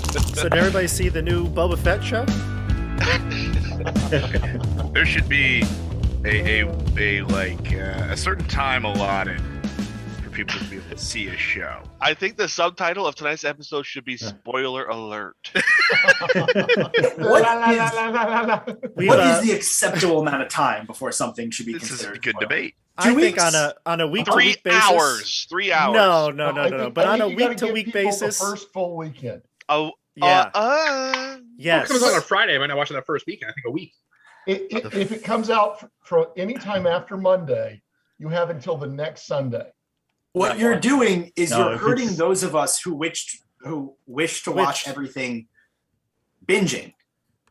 So did everybody see the new Boba Fett show? There should be a certain time allotted for people to be able to see a show. I think the subtitle of tonight's episode should be "Spoiler Alert." What is the acceptable amount of time before something should be This is considered? a good debate. I think on a week-to-week basis. 3 hours. No. But on a week-to-week basis. The first full weekend. Oh, Yeah. Yes. Yes. If it comes out on Friday, I might not watch it that first weekend. I think a week. If it comes out for any time after Monday, you have until the next Sunday. What you're doing is No, you're if hurting it's- those of us who wish to watch everything binging,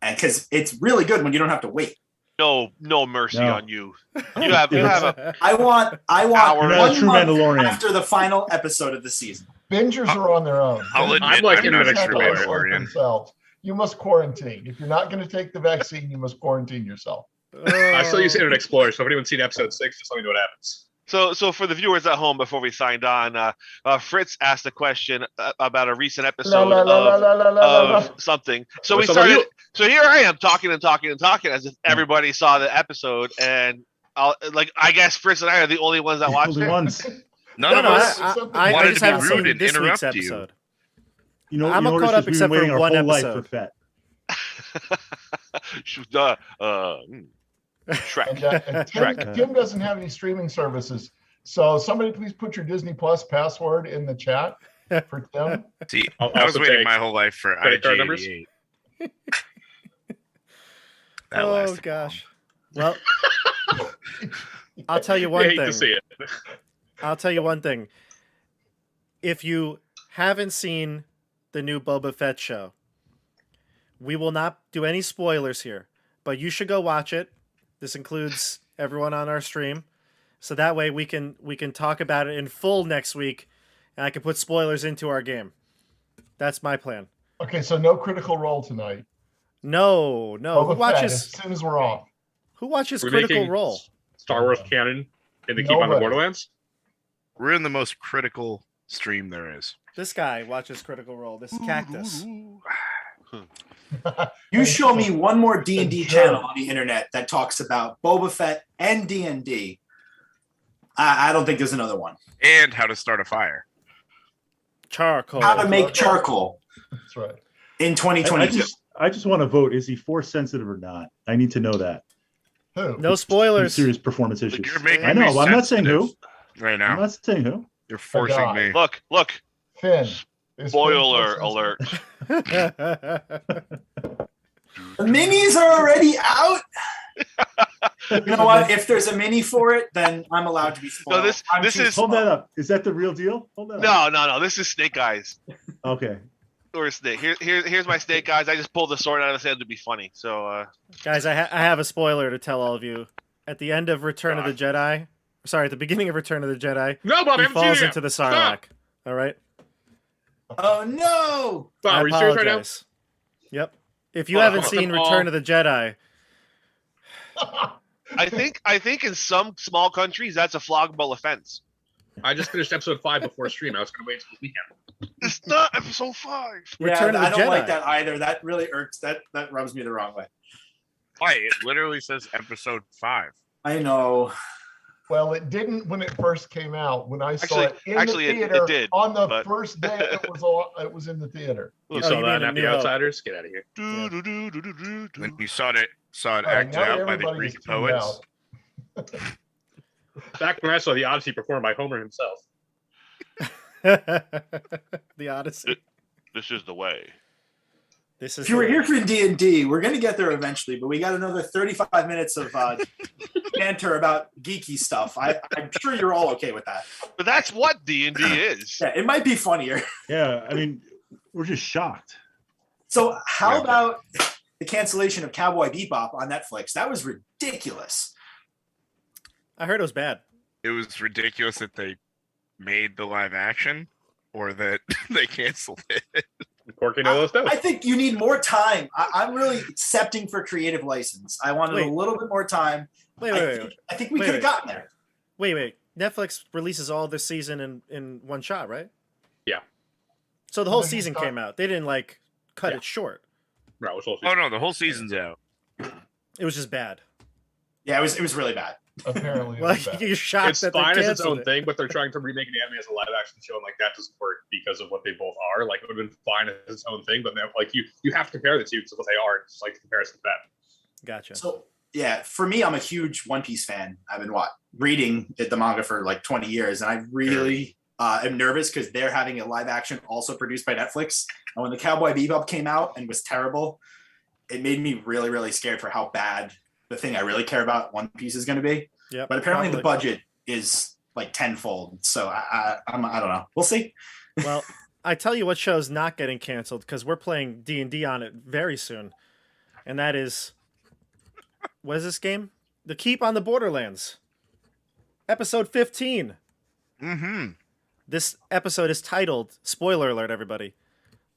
and because it's really good when you don't have to wait. no mercy No. on you. You have a I want You're not a 1 true month Mandalorian. after the final episode of the season. Bingers are on their own. I'll admit I'm like I'm not into a an true explorer. Mandalorian. Themselves. You must quarantine. If you're not going to take the vaccine, you must quarantine yourself. I still use Internet Explorer, so if anyone's seen episode 6, just let me know what happens. So for the viewers at home, before we signed on, Fritz asked a question about a recent episode of something. So we What's up with started. So here I am talking as if everybody saw the episode, and I guess Fritz and I are the only ones that watched Only it. ones. None of us I wanted just to be haven't rude seen and this week's interrupt you. episode. You know, I'm you caught notice up we've except been waiting for our one whole life episode. for Shrek. And Tim doesn't have any streaming services. So somebody please put your Disney Plus password in the chat for Tim. See, I'll I was also waiting take my whole life for credit card numbers. IG88. That Oh lasted gosh. Well, I'll tell you one I hate thing. to see it. I'll tell you one thing. If you haven't seen the new Boba Fett show, we will not do any spoilers here, but you should go watch it. This includes everyone on our stream, so that way we can talk about it in full next week, and I can put spoilers into our game. That's my plan. Okay, so no Critical Role tonight. No. Boba Who Fett, watches? as soon as we're off. Who watches We're Critical making Role? Star Wars canon in the keep on the Nobody. Borderlands. We're in the most critical stream there is. This guy watches Critical Role. This cactus. You show me one more D&D channel on the internet that talks about Boba Fett and D&D. I don't think there's another one. And how to start a fire. Charcoal. How to make charcoal That's right. in 2022. I just want to vote. Is he force sensitive or not? I need to know that. Who? No spoilers. Serious performance issues. You're making I know. me I'm not saying who. sensitive right I'm now. not saying who. You're forcing guy. me. Look. Finn. Is Spoiler Finn alert. The minis are already out. You know what? If there's a mini for it, then I'm allowed to be spoiled. No, this is Hold that up. Is that the real deal? Hold that up. no. This is Snake Eyes. Okay. Or Snake. Here's my Snake Eyes. I just pulled the sword out of his hand to be funny. So Guys, I have a spoiler to tell all of you. At the end of Return of the Jedi, sorry, at the beginning of Return of the Jedi, No, Bob, I he haven't seen falls it yet. into the Stop. Sarlacc. All right? Oh no! Bob, I are you serious right now? apologize. Yep. If you Oh, haven't fuck seen them all. Return of the Jedi, I think in some small countries that's a floggable offense. I just finished episode 5 before stream. I was going to wait until the weekend. It's not episode 5. Return of the I don't Jedi. like that either. That really irks. That rubs me the wrong way. Why? It literally says episode 5. I know. Well, it didn't when it first came out. When I saw it in Actually, the it theater did, on the but- first day it was in the theater. You Oh, saw you that mean at a New The Hope. Outsiders? Get out of here. When you saw it Right, acted now out by the everybody is Greek tuned poets. out. Back when I saw the Odyssey performed by Homer himself. the Odyssey. This is the way. This is. If you were here for D&D, we're going to get there eventually, but we got another 35 minutes of banter about geeky stuff. I'm sure you're all okay with that. But that's what D&D is. Yeah, it might be funnier. Yeah. I mean, we're just shocked. So how Yeah. about the cancellation of Cowboy Bebop on Netflix? That was ridiculous. I heard it was bad. It was ridiculous that they made the live action or that they canceled it. Corky no those I think you need more time. I'm really accepting for creative license. I wanted Wait. a little bit more time. Wait. I think we Wait, could have wait. gotten there. Wait. Netflix releases all this season in one shot, right? Yeah. So the whole Then they season start- came out. They didn't like cut Yeah. it short. Right, which whole Oh no, the whole season's out. It was just bad. Yeah, it was really bad. Apparently, it Well, was bad. you're shocked It's that they fine as its canceled own it. thing, but they're trying to remake an anime as a live action show, and like that doesn't work because of what they both are. Like it would have been fine as its own thing, but then like you have to compare the two because of what they are. It's like the comparison bad. Gotcha. So yeah, for me, I'm a huge One Piece fan. I've been reading the manga for like 20 years, and I really am nervous because they're having a live action also produced by Netflix. And when the Cowboy Bebop came out and was terrible, it made me really, really scared for how bad the thing I really care about, One Piece, is going to be. Yeah, But apparently the budget is like tenfold. So I don't know. We'll see. Well, I tell you what show's not getting canceled because we're playing D&D on it very soon, and that is, what is this game? The Keep on the Borderlands, episode 15. Mm-hmm. This episode is titled, spoiler alert, everybody,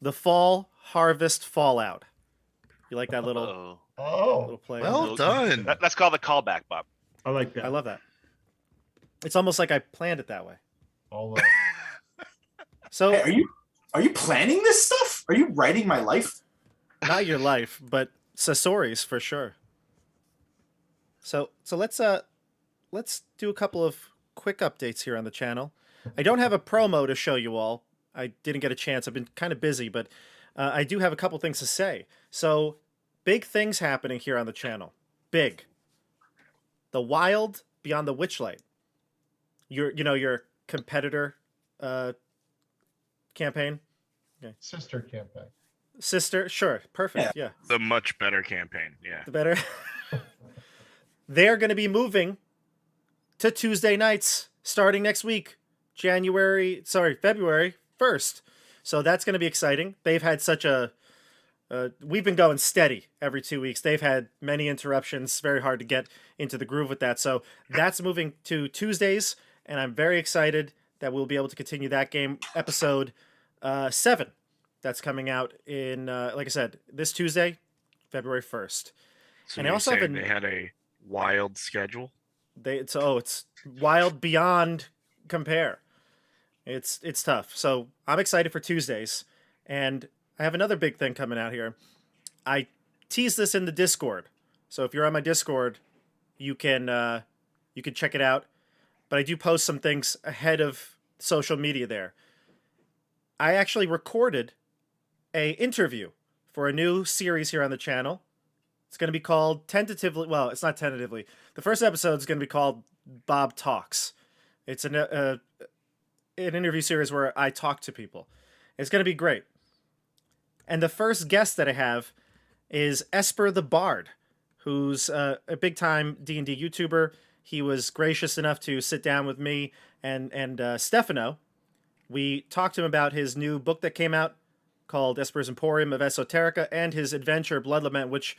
The Fall Harvest Fallout. You like that little Oh, play? Well done. That's called the callback, Bob. I like that. I love that. It's almost like I planned it that way. all So, Hey, are you planning this stuff? Are you writing my life? not your life, but Sasori's for sure. So let's do a couple of quick updates here on the channel. I don't have a promo to show you all. I didn't get a chance. I've been kind of busy, but I do have a couple things to say. So, big things happening here on the channel. Big. The Wild Beyond the Witchlight. Your competitor campaign. sister campaign. Sister, sure, perfect. Yeah. The much better campaign. Yeah. The better. They're going to be moving to Tuesday nights starting next week, February 1st. So that's going to be exciting. They've had such a we've been going steady every 2 weeks. They've had many interruptions. Very hard to get into the groove with that. So that's moving to Tuesdays, and I'm very excited that we'll be able to continue that game. Episode 7, that's coming out in, like I said, this Tuesday, February 1st. So And I you're also have saying an- they had a wild schedule. It's wild beyond compare. It's tough. So I'm excited for Tuesdays, and I have another big thing coming out here. I teased this in the Discord, so if you're on my Discord, you can check it out. But I do post some things ahead of social media there. I actually recorded a interview for a new series here on the channel. It's going to be called tentatively. Well, it's not tentatively. The first episode is going to be called Bob Talks. It's an interview series where I talk to people. It's going to be great. And the first guest that I have is Esper the Bard, who's a big-time D&D YouTuber. He was gracious enough to sit down with me and Stefano. We talked to him about his new book that came out called Esper's Emporium of Esoterica and his adventure Blood Lament, which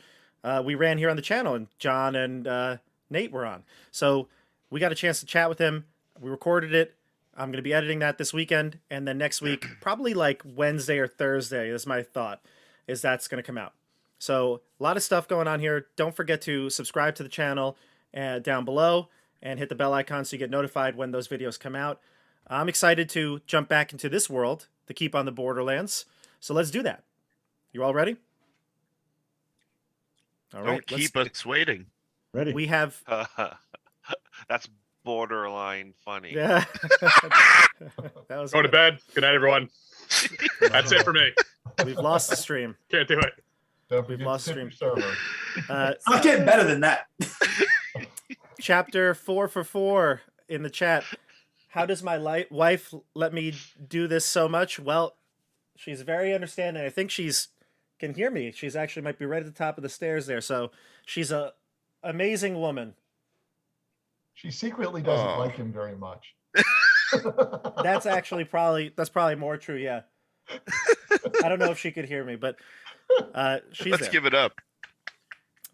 we ran here on the channel, and John and Nate were on. So we got a chance to chat with him. We recorded it. I'm going to be editing that this weekend, and then next week, probably like Wednesday or Thursday, is my thought, is that's going to come out. So a lot of stuff going on here. Don't forget to subscribe to the channel down below and hit the bell icon so you get notified when those videos come out. I'm excited to jump back into this world, to keep on the Borderlands. So let's do that. You all ready? All Don't keep us waiting. Ready? We have... That's borderline funny. Yeah. That was Go to bed. Good night, everyone. That's it for me. We've lost the stream. Can't do it. Don't We've forget lost to tip stream. your server. It's not getting better than that. Chapter 4 for 4 in the chat. How does my wife let me do this so much? Well, she's very understanding. I think she's can hear me. She's actually might be right at the top of the stairs there. So she's a amazing woman. She secretly doesn't Oh. like him very much. That's actually probably more true. Yeah. I don't know if she could hear me, but she's Let's there. give it up.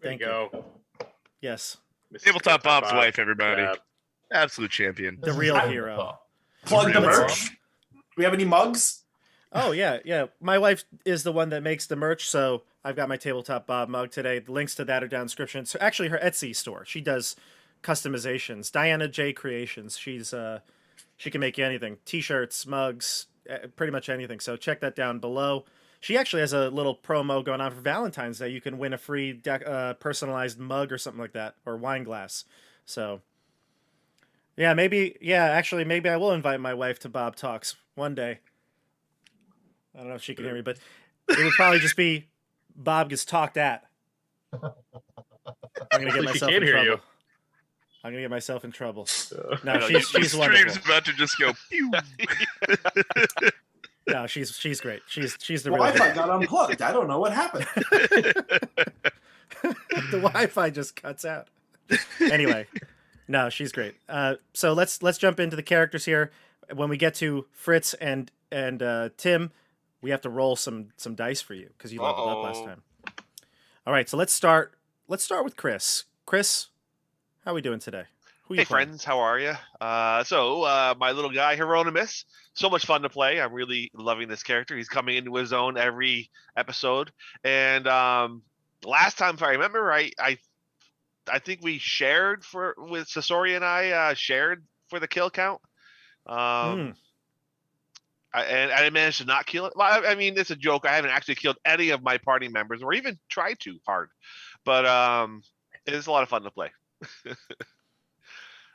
There Thank you go. Yes, Mrs. Tabletop Bob's Bob. wife, everybody. Yeah. Absolute champion. the This is real Tabletop. hero. Plug the Really? merch. Do we have any mugs? Oh yeah. My wife is the one that makes the merch, so I've got my Tabletop Bob mug today. The links to that are down in the description. So actually, her Etsy store. She does customizations. Diana J Creations. She can make you anything: t-shirts, mugs, pretty much anything. So check that down below. She actually has a little promo going on for Valentine's Day. You can win a free personalized mug or something like that, or wine glass. So, yeah, maybe I will invite my wife to Bob Talks one day. I don't know if she can hear me, but it would probably just be Bob gets talked at. I'm gonna get Hopefully she myself can in hear trouble. you. I'm gonna get myself in trouble. I No, know, she's Stream's wonderful. about to just go. Pew. No, she's great. She's the The real Wi-Fi deal. got unplugged. I don't know what happened. The Wi-Fi just cuts out. Anyway, no, she's great. So let's jump into the characters here. When we get to Fritz and Tim, we have to roll some dice for you because you leveled up last time. All right, so let's start with Chris. Chris, how are we doing today? Who Hey you playing? friends, how are you? My little guy Hieronymus, so much fun to play. I'm really loving this character. He's coming into his own every episode. And last time, if I remember, I think we shared with Sasori and I shared for the kill count. And I managed to not kill it. Well, I mean, it's a joke. I haven't actually killed any of my party members, or even tried to hard. But it is a lot of fun to play.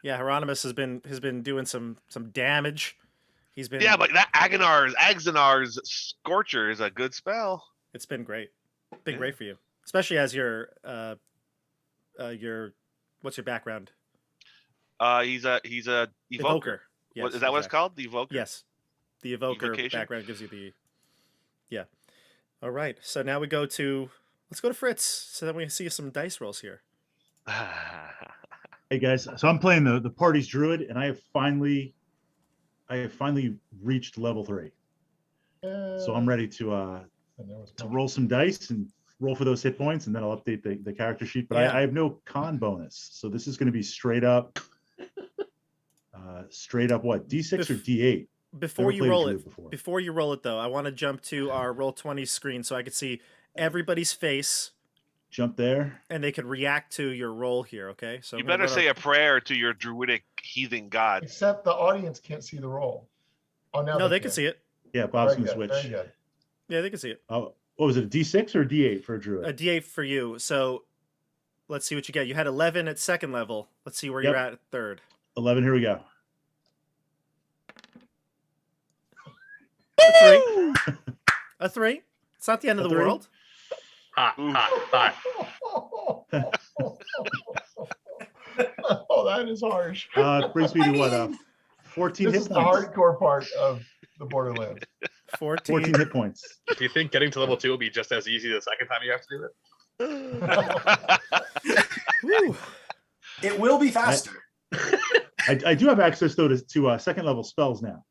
Yeah, Hieronymus has been doing some damage. He's been Yeah, but that Axanar's Scorcher is a good spell. It's been great. Been Yeah. great for you, especially as your what's your background? He's a evoker. Yes, Is that what it's exactly. called? The evoker. Yes, the evoker Evocation? background gives you the. Yeah. All right. So now let's go to Fritz. So then we see some dice rolls here. Hey guys, so I'm playing the party's druid, and I have finally reached level 3. So I'm ready to roll some dice and roll for those hit points, and then I'll update the character sheet. But Yeah. I have no con bonus, so this is going to be straight up what, D6 or D8? Before Never you played a roll druid it, before. before you roll it though, I want to jump to our Roll20 screen so I could see everybody's face Jump there. and they could react to your roll here. Okay, so You I'm gonna better go say to- a prayer to your druidic heathen god. Except the audience can't see the roll. Oh, now No, they can see it. Yeah, Bob's Very going to good, switch. very good. Yeah, they can see it. Oh, what was it, a D6 or a D8 for a druid? A D8 for you. So let's see what you get. You had 11 at second level. Let's see where you're at third. 11, here we go. A 3. A 3. It's not the end of A the 3? world. Hot, Ooh. hot, hot. Oh, that is harsh. Brings me to what, 14 This hit is the points. hardcore part of the Borderlands. 14. 14 hit points. Do you think getting to level 2 will be just as easy the second time you have to do it? Woo. It will be faster. I do have access though to second level spells now.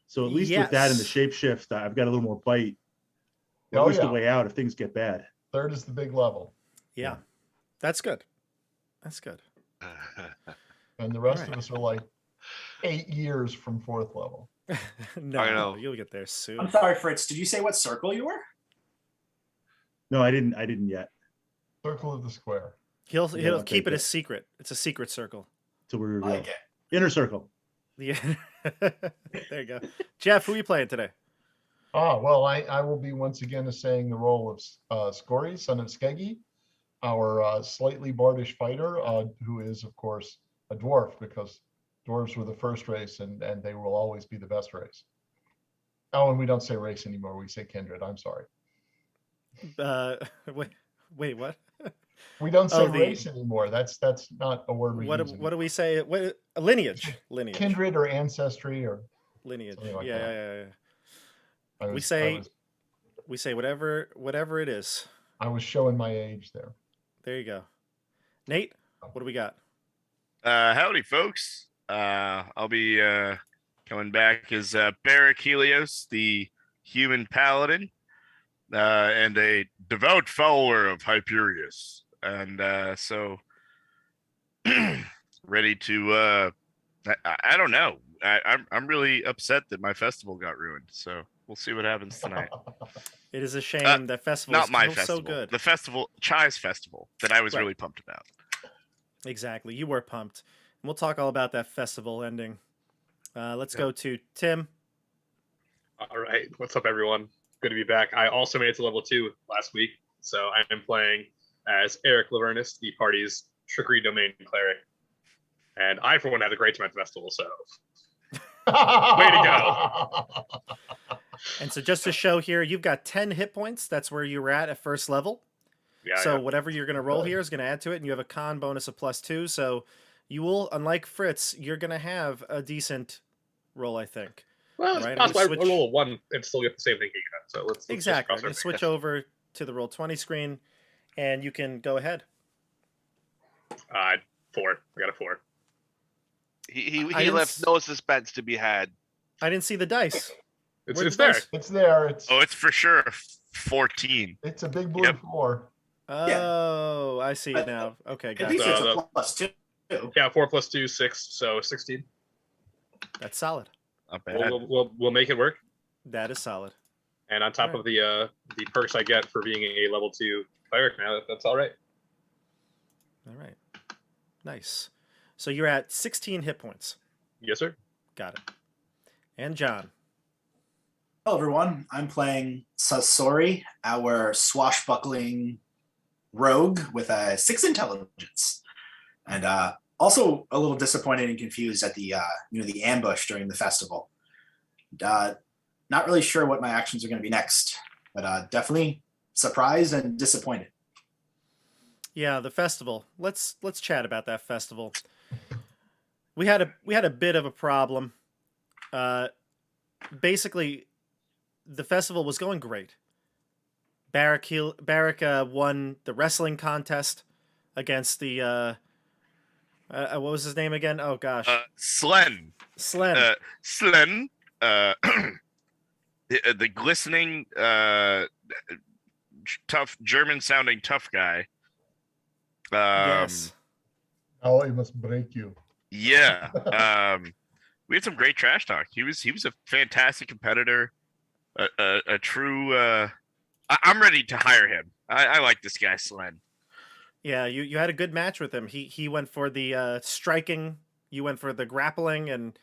So at least with that and the Yes. shapeshift, I've got a little more bite. At Oh, least yeah. a way out if things get bad. Third is the big level. Yeah. That's good. That's good. And the rest Alright. of us are like 8 years from fourth level. No, I know. you'll get there soon. I'm sorry, Fritz. Did you say what circle you were? No, I didn't yet. Circle of the square. He'll I'll keep take it a that. secret. It's a secret circle. Till we I reveal. like it. Inner circle. Yeah. There you go. Jeff, who are you playing today? Well, I will be once again saying the role of Scory, son of Skeggy, our slightly bardish fighter, who is, of course, a dwarf, because dwarves were the first race and they will always be the best race. Oh, and we don't say race anymore. We say kindred. I'm sorry. Wait, what? We don't say Oh, the- race anymore. That's not a word we What use do anymore. we say? What a lineage. Kindred or ancestry or Lineage. something like yeah, that. yeah. I We was, say- I was, We say whatever it is. I was showing my age there. There you go. Nate, what do we got? Howdy, folks. I'll be coming back as Barrack Helios, the human paladin, and a devout follower of Hyperius. And so ready to I don't know. I'm really upset that my festival got ruined. So we'll see what happens tonight. It is a shame that festival Not my so festival. good. The festival, Chai's festival, that I was Right. really pumped about. Exactly. You were pumped. And we'll talk all about that festival ending. Let's go to Tim. All right. What's up, everyone? Good to be back. I also made it to level 2 last week, so I am playing as Eric Lavernus, the party's trickery domain cleric. And I, for one, had a great time at the festival, so way to go. And so just to show here, you've got 10 hit points. That's where you were at first level. Yeah, So yeah. whatever you're going to roll here is going to add to it, and you have a con bonus of +2. So you will, unlike Fritz, you're going to have a decent roll, I think. Well, it's Right, possible I switch- roll a 1 and still get the same thing you got. So let's Exactly. Just cross Just switch over to the Roll20 screen, and you can go ahead. 4. I got a 4. He I didn't left no suspense to be had. I didn't see the dice. It's Where'd the there. dice- It's there. It's Oh, it's for sure 14. it's a big blue Yep. 4. Oh, I see it now. Okay, At got least it. it's So a +2. Yeah, 4 + 2, 6, so 16. That's solid. Not bad. We'll make it work. That is solid. And on top Alright. of the perks I get for being a level 2 cleric now, that's all right. All right. Nice. So you're at 16 hit points. Yes, sir. Got it. And John. Hello, everyone. I'm playing Sasori, our swashbuckling rogue with a 6 intelligence, and also a little disappointed and confused at the the ambush during the festival. Not really sure what my actions are going to be next, but definitely surprised and disappointed. Yeah, the festival. Let's chat about that festival. We had a bit of a problem. Basically, the festival was going great. Barrack won the wrestling contest against the what was his name again? Oh gosh, Slen. Slen. Slen. The glistening, tough German-sounding tough guy. Yes. Oh, it must break you. Yeah. We had some great trash talk. He was a fantastic competitor, a true. I'm ready to hire him. I like this guy, Slen. Yeah, you had a good match with him. He went for the striking. You went for the grappling, and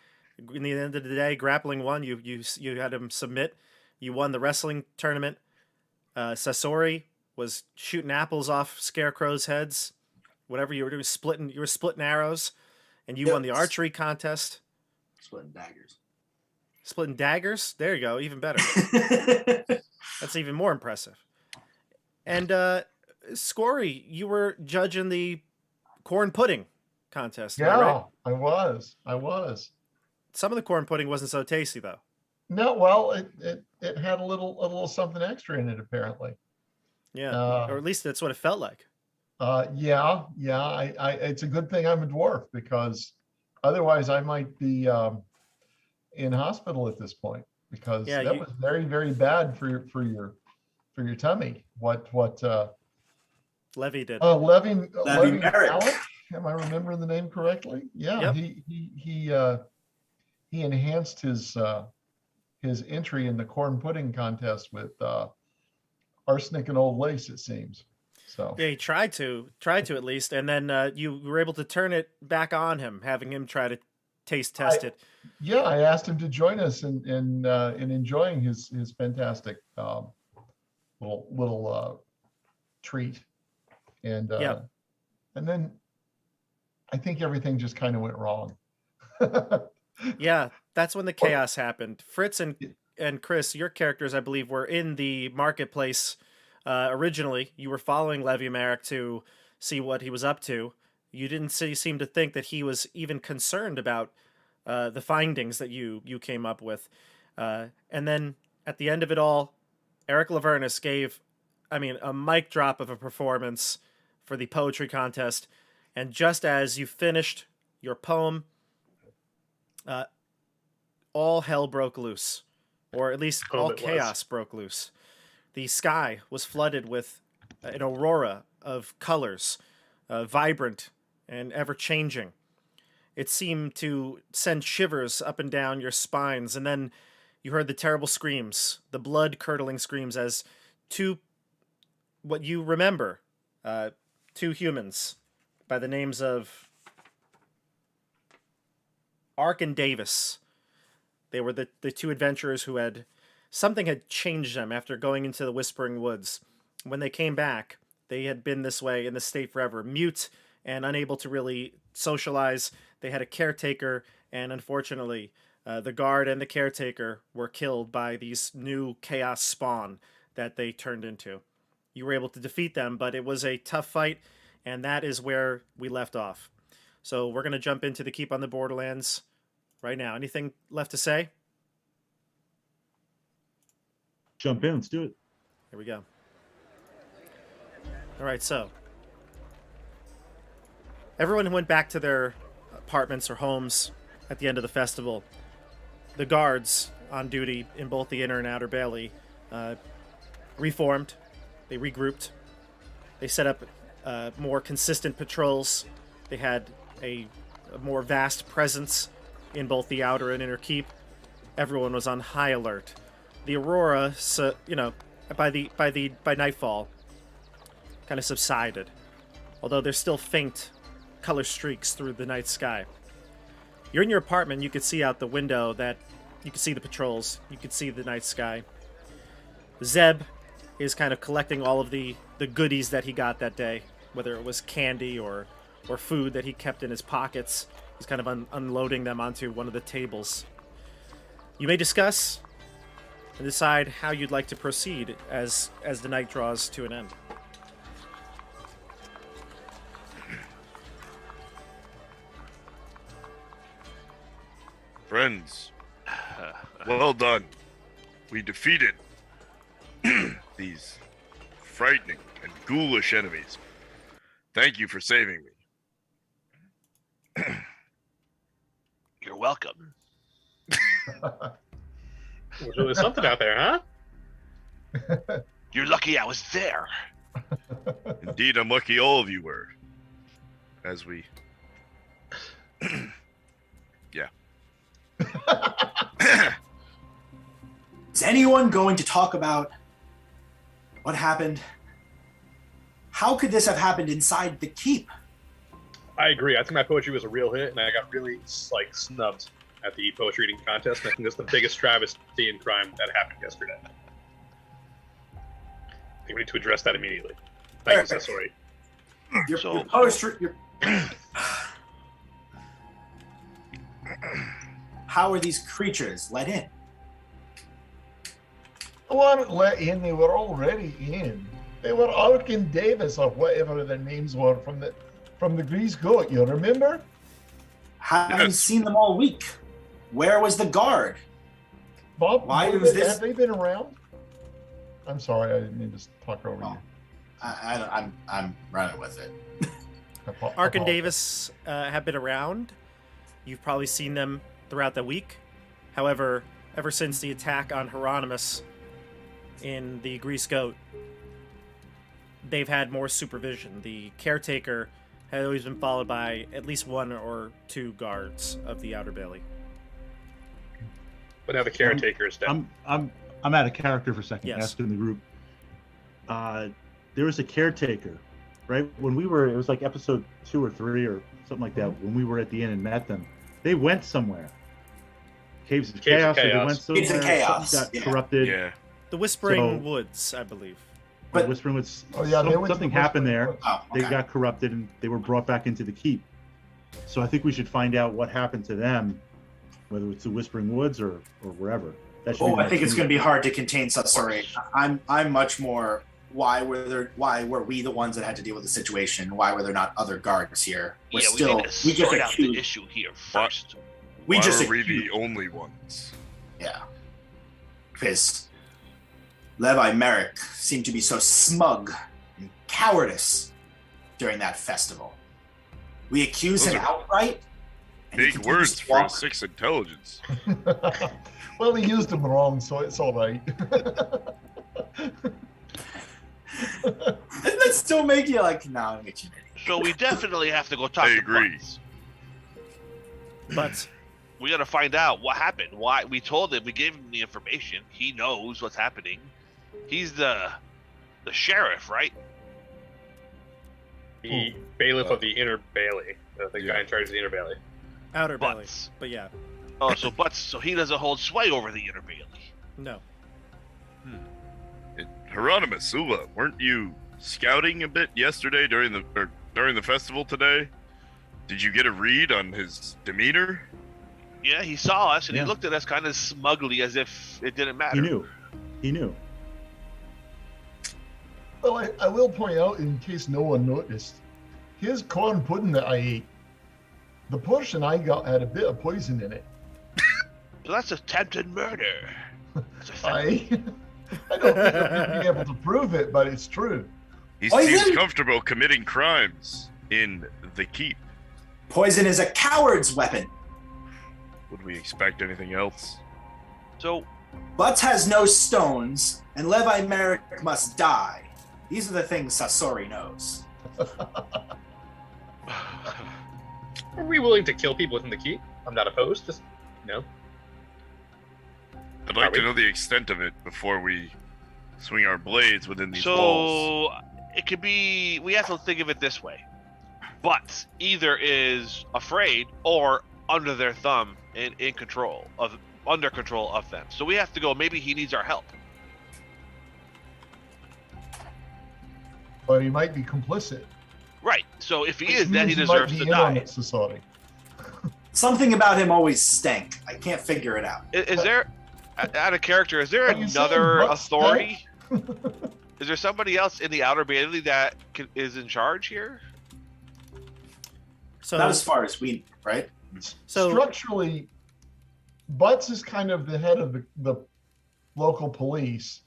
in the end of the day, grappling won. You had him submit. You won the wrestling tournament. Sasori was shooting apples off scarecrows' heads. Whatever you were doing, you were splitting arrows, and you won the Yes. archery contest. Splitting daggers. Splitting daggers. There you go. Even better. That's even more impressive. And Scory, you were judging the corn pudding contest. Am I right? I was. Some of the corn pudding wasn't so tasty though. No, well, it had a little something extra in it apparently. Yeah, or at least that's what it felt like. Yeah. It's a good thing I'm a dwarf because otherwise I might be in hospital at this point because Yeah, that you- was very, very bad for your tummy. What Levy did. Levy Merrick. Alec? Am I remembering the name correctly? Yeah, Yep. he enhanced his entry in the corn pudding contest with arsenic and old lace, it seems. So Yeah, he tried to at least, and then you were able to turn it back on him, having him try to taste test it. yeah, I asked him to join us in enjoying his fantastic little treat, and Yeah. and then I think everything just kind of went wrong. Yeah, that's when the chaos happened. Fritz and Chris, your characters, I believe, were in the marketplace originally. You were following Levy Merrick to see what he was up to. You didn't seem to think that he was even concerned about the findings that you came up with. And then at the end of it all, Eric Lavernus gave, a mic drop of a performance for the poetry contest. And just as you finished your poem, all hell broke loose, or at least all it was. chaos broke loose. The sky was flooded with an aurora of colors, vibrant and ever-changing. It seemed to send shivers up and down your spines, and then you heard the terrible screams, the blood-curdling screams as what you remember, two humans by the names of Ark and Davis. They were the two adventurers who had something had changed them after going into the Whispering Woods. When they came back, they had been this way in the state forever, mute and unable to really socialize. They had a caretaker, and unfortunately, the guard and the caretaker were killed by these new chaos spawn that they turned into. You were able to defeat them, but it was a tough fight, and that is where we left off. So we're going to jump into the Keep on the Borderlands right now. Anything left to say? Jump in. Let's do it. Here we go. All right, so everyone went back to their apartments or homes at the end of the festival. The guards on duty in both the inner and outer bailey reformed. They regrouped. They set up more consistent patrols. They had a more vast presence in both the outer and inner keep. Everyone was on high alert. The aurora, by nightfall, kind of subsided, although there's still faint color streaks through the night sky. You're in your apartment. You could see out the window that you could see the patrols. You could see the night sky. Zeb is kind of collecting all of the goodies that he got that day, whether it was candy or food that he kept in his pockets. He's kind of unloading them onto one of the tables. You may discuss and decide how you'd like to proceed as the night draws to an end. Friends, well done. We defeated these frightening and ghoulish enemies. Thank you for saving me. You're welcome. There's something out there, huh? You're lucky I was there. Indeed, I'm lucky all of you were. As we... yeah. Is anyone going to talk about what happened? How could this have happened inside the keep? I agree. I think my poetry was a real hit, and I got really snubbed at the poetry reading contest. I think that's the biggest travesty and crime that happened yesterday. I think we need to address that immediately. Thank you, Cessory. Your poetry. How are these creatures let in? They weren't let in, they were already in. They were Arkin Davis or whatever their names were from the Grease Goat, you remember? Haven't seen them all week. Where was the guard? Bob, Why was this? Have they been around? I'm sorry, I didn't mean to talk over you. I'm running with it. Ark and Davis have been around. You've probably seen them throughout the week. However, ever since the attack on Hieronymus in the Grease Goat, they've had more supervision. The caretaker had always been followed by at least one or two guards of the outer bailey. But now the caretaker is dead. I'm out of character for a second. Yes. Asking the group. There was a caretaker, right? When we were, it was like episode 2 or 3 or something like that. When we were at the inn and met them, they went somewhere. Caves of Chaos. Or they went somewhere. Caves of Chaos. Something got corrupted. Yeah. The Whispering Woods, I believe. But Whispering Woods. Oh, yeah, they went to something the happened Whispering there. Woods. Oh, okay. They got corrupted and they were brought back into the keep. So I think we should find out what happened to them, whether it's the Whispering Woods or wherever. That should be the I think next it's going to meeting. be hard to contain such story. I'm much more. Why were we the ones that had to deal with the situation? Why were there not other guards here? We need to sort out the issue here first. We Why just are we accused. the only ones? Yeah. Because Levi Merrick seemed to be so smug and cowardice during that festival. We accuse Those him are outright. and he Big continues words to for a walk. 6 intelligence. Well, he used them wrong, so it's all right. Doesn't that still make you like, nah, I'm get you. So we definitely have to go talk I to agree. Butts. But We got to find out what happened. Why we told him, we gave him the information. He knows what's happening. He's the sheriff, right? The bailiff of the inner bailey. The guy in charge of the inner bailey. outer bailey. Butts. But yeah, Oh, so Butts. So he doesn't hold sway over the inner bailey. no. Hieronymus, Ula, weren't you scouting a bit yesterday during the festival today? Did you get a read on his demeanor? Yeah, he saw us and Yeah. he looked at us kind of smugly as if it didn't matter. He knew. Well, I will point out, in case no one noticed, his corn pudding that I ate, the portion I got had a bit of poison in it. So that's attempted murder. That's a I don't think I'll be able to prove it, but it's true. He Poison? seems comfortable committing crimes in the keep. Poison is a coward's weapon. Would we expect anything else? So, Butts has no stones, and Levi Merrick must die. These are the things Sasori knows. Are we willing to kill people within the keep? I'm not opposed. Just I'd like Are to we? know the extent of it before we swing our blades within these walls. so it could be. We have to think of it this way: Butts either is afraid or under their thumb and under control of them. So we have to go. Maybe he needs our help. But he might be complicit. Right. So if he Which is, then he means might deserves be to in on die. it, Society. Something about him always stank. I can't figure it out. Is there, out of character, is there Are you saying another Butts authority? Is there somebody else in the Outer Bailey that is in charge here? So, Not as far as we, right? so Structurally, Butts is kind of the head of the local police,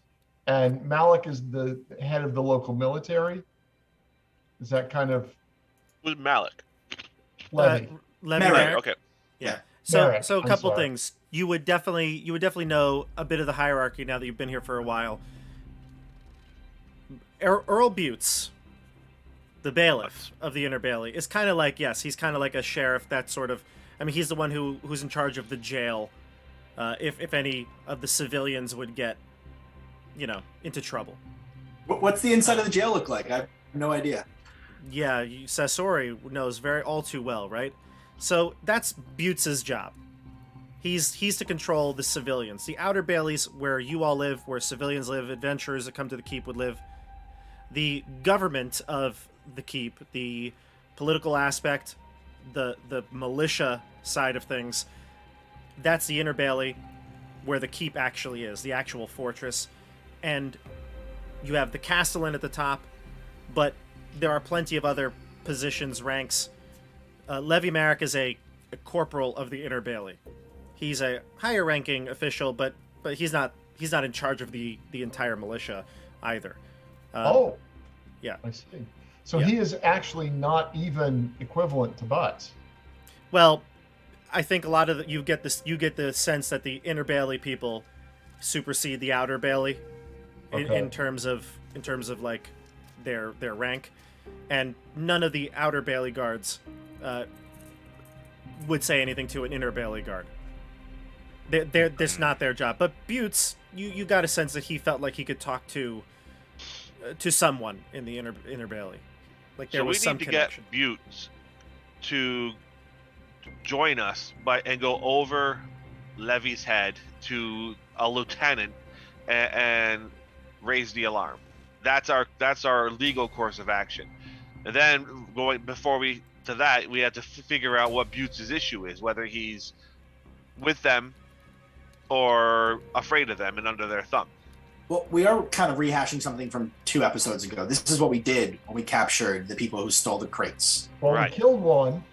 and Malik is the head of the local military. Is that kind of Who's Malik? Levy? Levy Merrick. Merrick. Okay. Yeah. Merrick, So a I'm couple sorry. things. You would definitely know a bit of the hierarchy now that you've been here for a while. Earl Butts, the bailiff of the Inner Bailey, is kind of like, yes, he's kind of like a sheriff. That sort of, I mean, he's the one who's in charge of the jail. If any of the civilians would get, into trouble. What's the inside of the jail look like? I have no idea. Yeah, Sasori knows all too well, right? So that's Butts' job. He's to control the civilians. The Outer Baileys, where you all live, where civilians live, adventurers that come to the keep would live. The government of the keep, the political aspect, the militia side of things, that's the Inner Bailey, where the keep actually is, the actual fortress. And you have the Castellan at the top, but there are plenty of other positions, ranks. Levy Merrick is a corporal of the Inner Bailey. He's a higher ranking official, but he's not in charge of the entire militia either. Yeah. I see. So Yeah. he is actually not even equivalent to Butts. Well, I think a lot of you get the sense that the Inner Bailey people supersede the Outer Bailey Okay. in terms of like their rank, and none of the Outer Bailey guards would say anything to an Inner Bailey guard. That's not their job. But Butts, you got a sense that he felt like he could talk to someone in the Inner Bailey, like there So we was need some to connection. get Butts to join us and go over Levy's head to a lieutenant and raise the alarm. That's our legal course of action. And then we have to figure out what Butts' issue is, whether he's with them or afraid of them and under their thumb. Well, we are kind of rehashing something from 2 episodes ago. This is what we did when we captured the people who stole the crates. Well, Right. we killed one,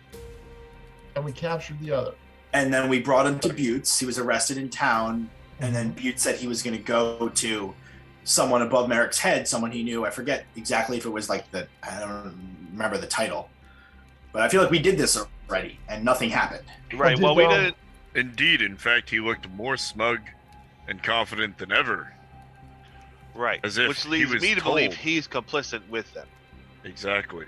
and we captured the other. And then we brought him to Butts. He was arrested in town. And then Butts said he was going to go to someone above Merrick's head, someone he knew. I forget exactly if it was like I don't remember the title. But I feel like we did this already and nothing happened. Right. did, Well, we um, didn't. Indeed, in fact, he looked more smug and confident than ever. Right. As if Which he leads was me to believe told. he's complicit with them. Exactly.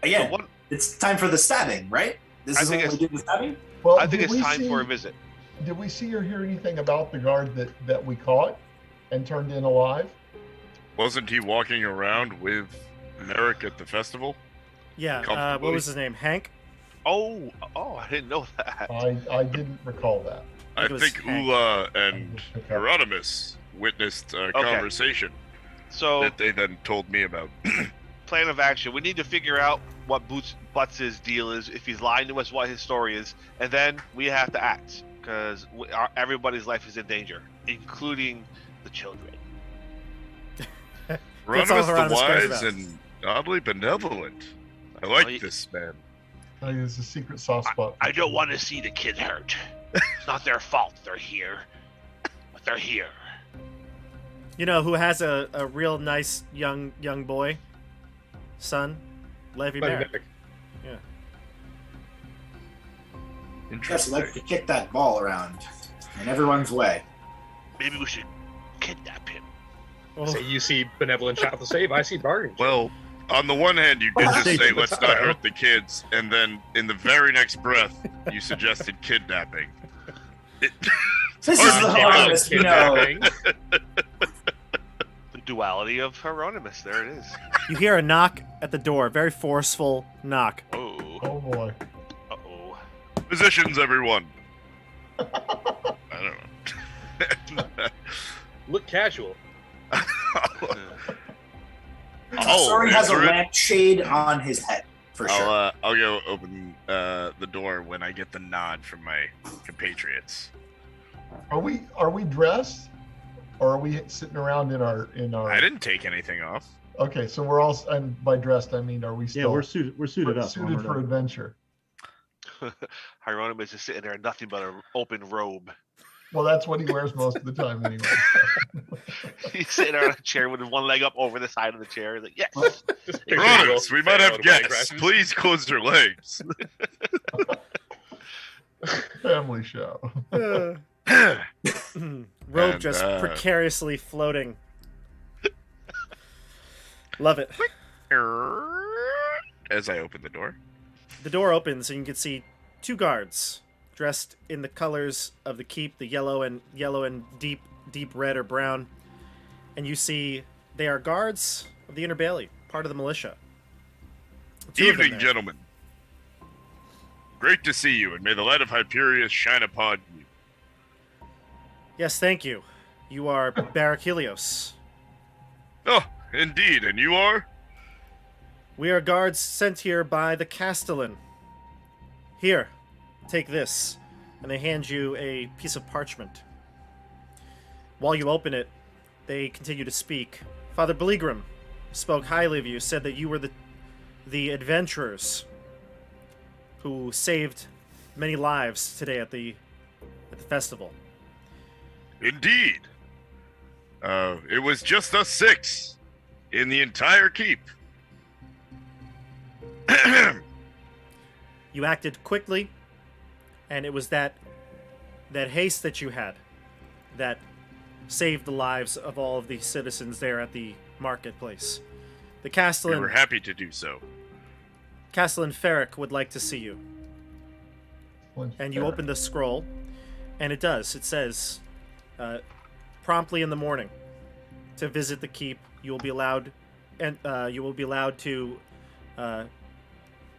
Again, So what, it's time for the stabbing, right? This I is think when we did the stabbing? Well, I think did it's we time see- for a visit. Did we see or hear anything about the guard that we caught and turned in alive? Wasn't he walking around with Merrick at the festival? Yeah. What comfortably. was his name? Hank. Oh, I didn't know that. I didn't recall that. I it was think Hank. Ula and Okay. Hieronymus witnessed a conversation So that they then told me about. plan of action. We need to figure out what Butts' deal is, if he's lying to us, what his story is, and then we have to act because everybody's life is in danger, including the children. That's all Hieronymus Hieronymus the cares wise about. and oddly benevolent. I like Well, this man. I think it's a secret soft spot. I don't want to see the kid hurt. It's not their fault they're here, but they're here. You know who has a real nice young boy? Son? Levy Merrick. Yeah. Yes, Interesting. like to kick that ball around in everyone's way. Maybe we should kidnap him. Oh, So you see benevolent child to save. I see bargain. Well, on the one hand, you did just Say say let's not potato. hurt the kids, and then in the very next breath, you suggested kidnapping. This is hard the to keep up, hardest, you know. Kidnapping. The duality of Hieronymus. There it is. you hear a knock at the door, very forceful knock. Oh. Oh boy. Uh-oh. Positions, everyone. I don't know. Look casual. Sorry has a answer it. lampshade on his head, for sure. I'll go open the door when I get the nod from my compatriots. Are we dressed, or are we sitting around in our? I didn't take anything off. Okay, so we're all. And by dressed, I mean, are we Yeah, still? we're suited. We're suited up. Suited armored for up. adventure. Hieronymus is sitting there in nothing but an open robe. Well, that's what he wears most of the time, anyway. He's sitting there on a chair with one leg up over the side of the chair. He's like, yes. Just picture Hieronymus, Will we might have fail to plane guests. crashes. Please close your legs. Family show. Rope And, just precariously floating. Love it. As I open the door. The door opens and you can see two guards dressed in the colors of the keep, the yellow and deep red or brown. And you see they are guards of the Inner Bailey, part of the militia. Two of them Evening, there. gentlemen. Great to see you, and may the light of Hyperius shine upon you. Yes, thank you. You are Barachelios. Oh, indeed, and you are? We are guards sent here by the Castellan. Here, take this. And they hand you a piece of parchment. While you open it, they continue to speak. Father Blegram spoke highly of you, said that you were the adventurers who saved many lives today at the festival. Indeed. It was just us 6 in the entire keep. You acted quickly, and it was that haste that you had that saved the lives of all of the citizens there at the marketplace. The We Castellan were happy to do so. Castellan Ferric would like to see you. And you open the scroll, and it does. It says, promptly in the morning, to visit the keep. You will be allowed, and you will be allowed to.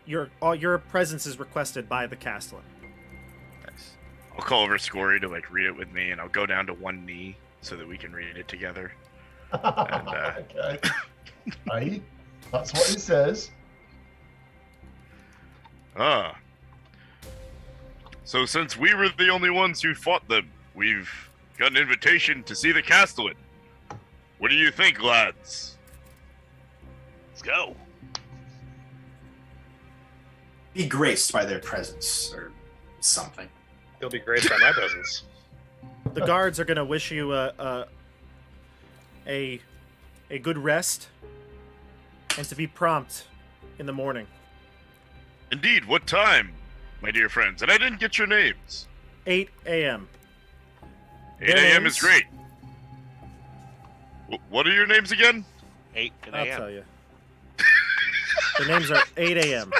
Your presence is requested by the Castellan. Nice. I'll call over Scory to read it with me, and I'll go down to one knee so that we can read it together. Okay. Right? That's what he says. Ah. So since we were the only ones who fought them, we've got an invitation to see the Castellan. What do you think, lads? Let's go. Be graced by their presence or something. He'll be graced by my presence. The guards are going to wish you a good rest, and to be prompt in the morning. Indeed, what time, my dear friends? And I didn't get your names. 8 a.m. 8 Their a.m. names? is great. What are your names again? 8 and I'll a.m. tell you. The names are 8 a.m.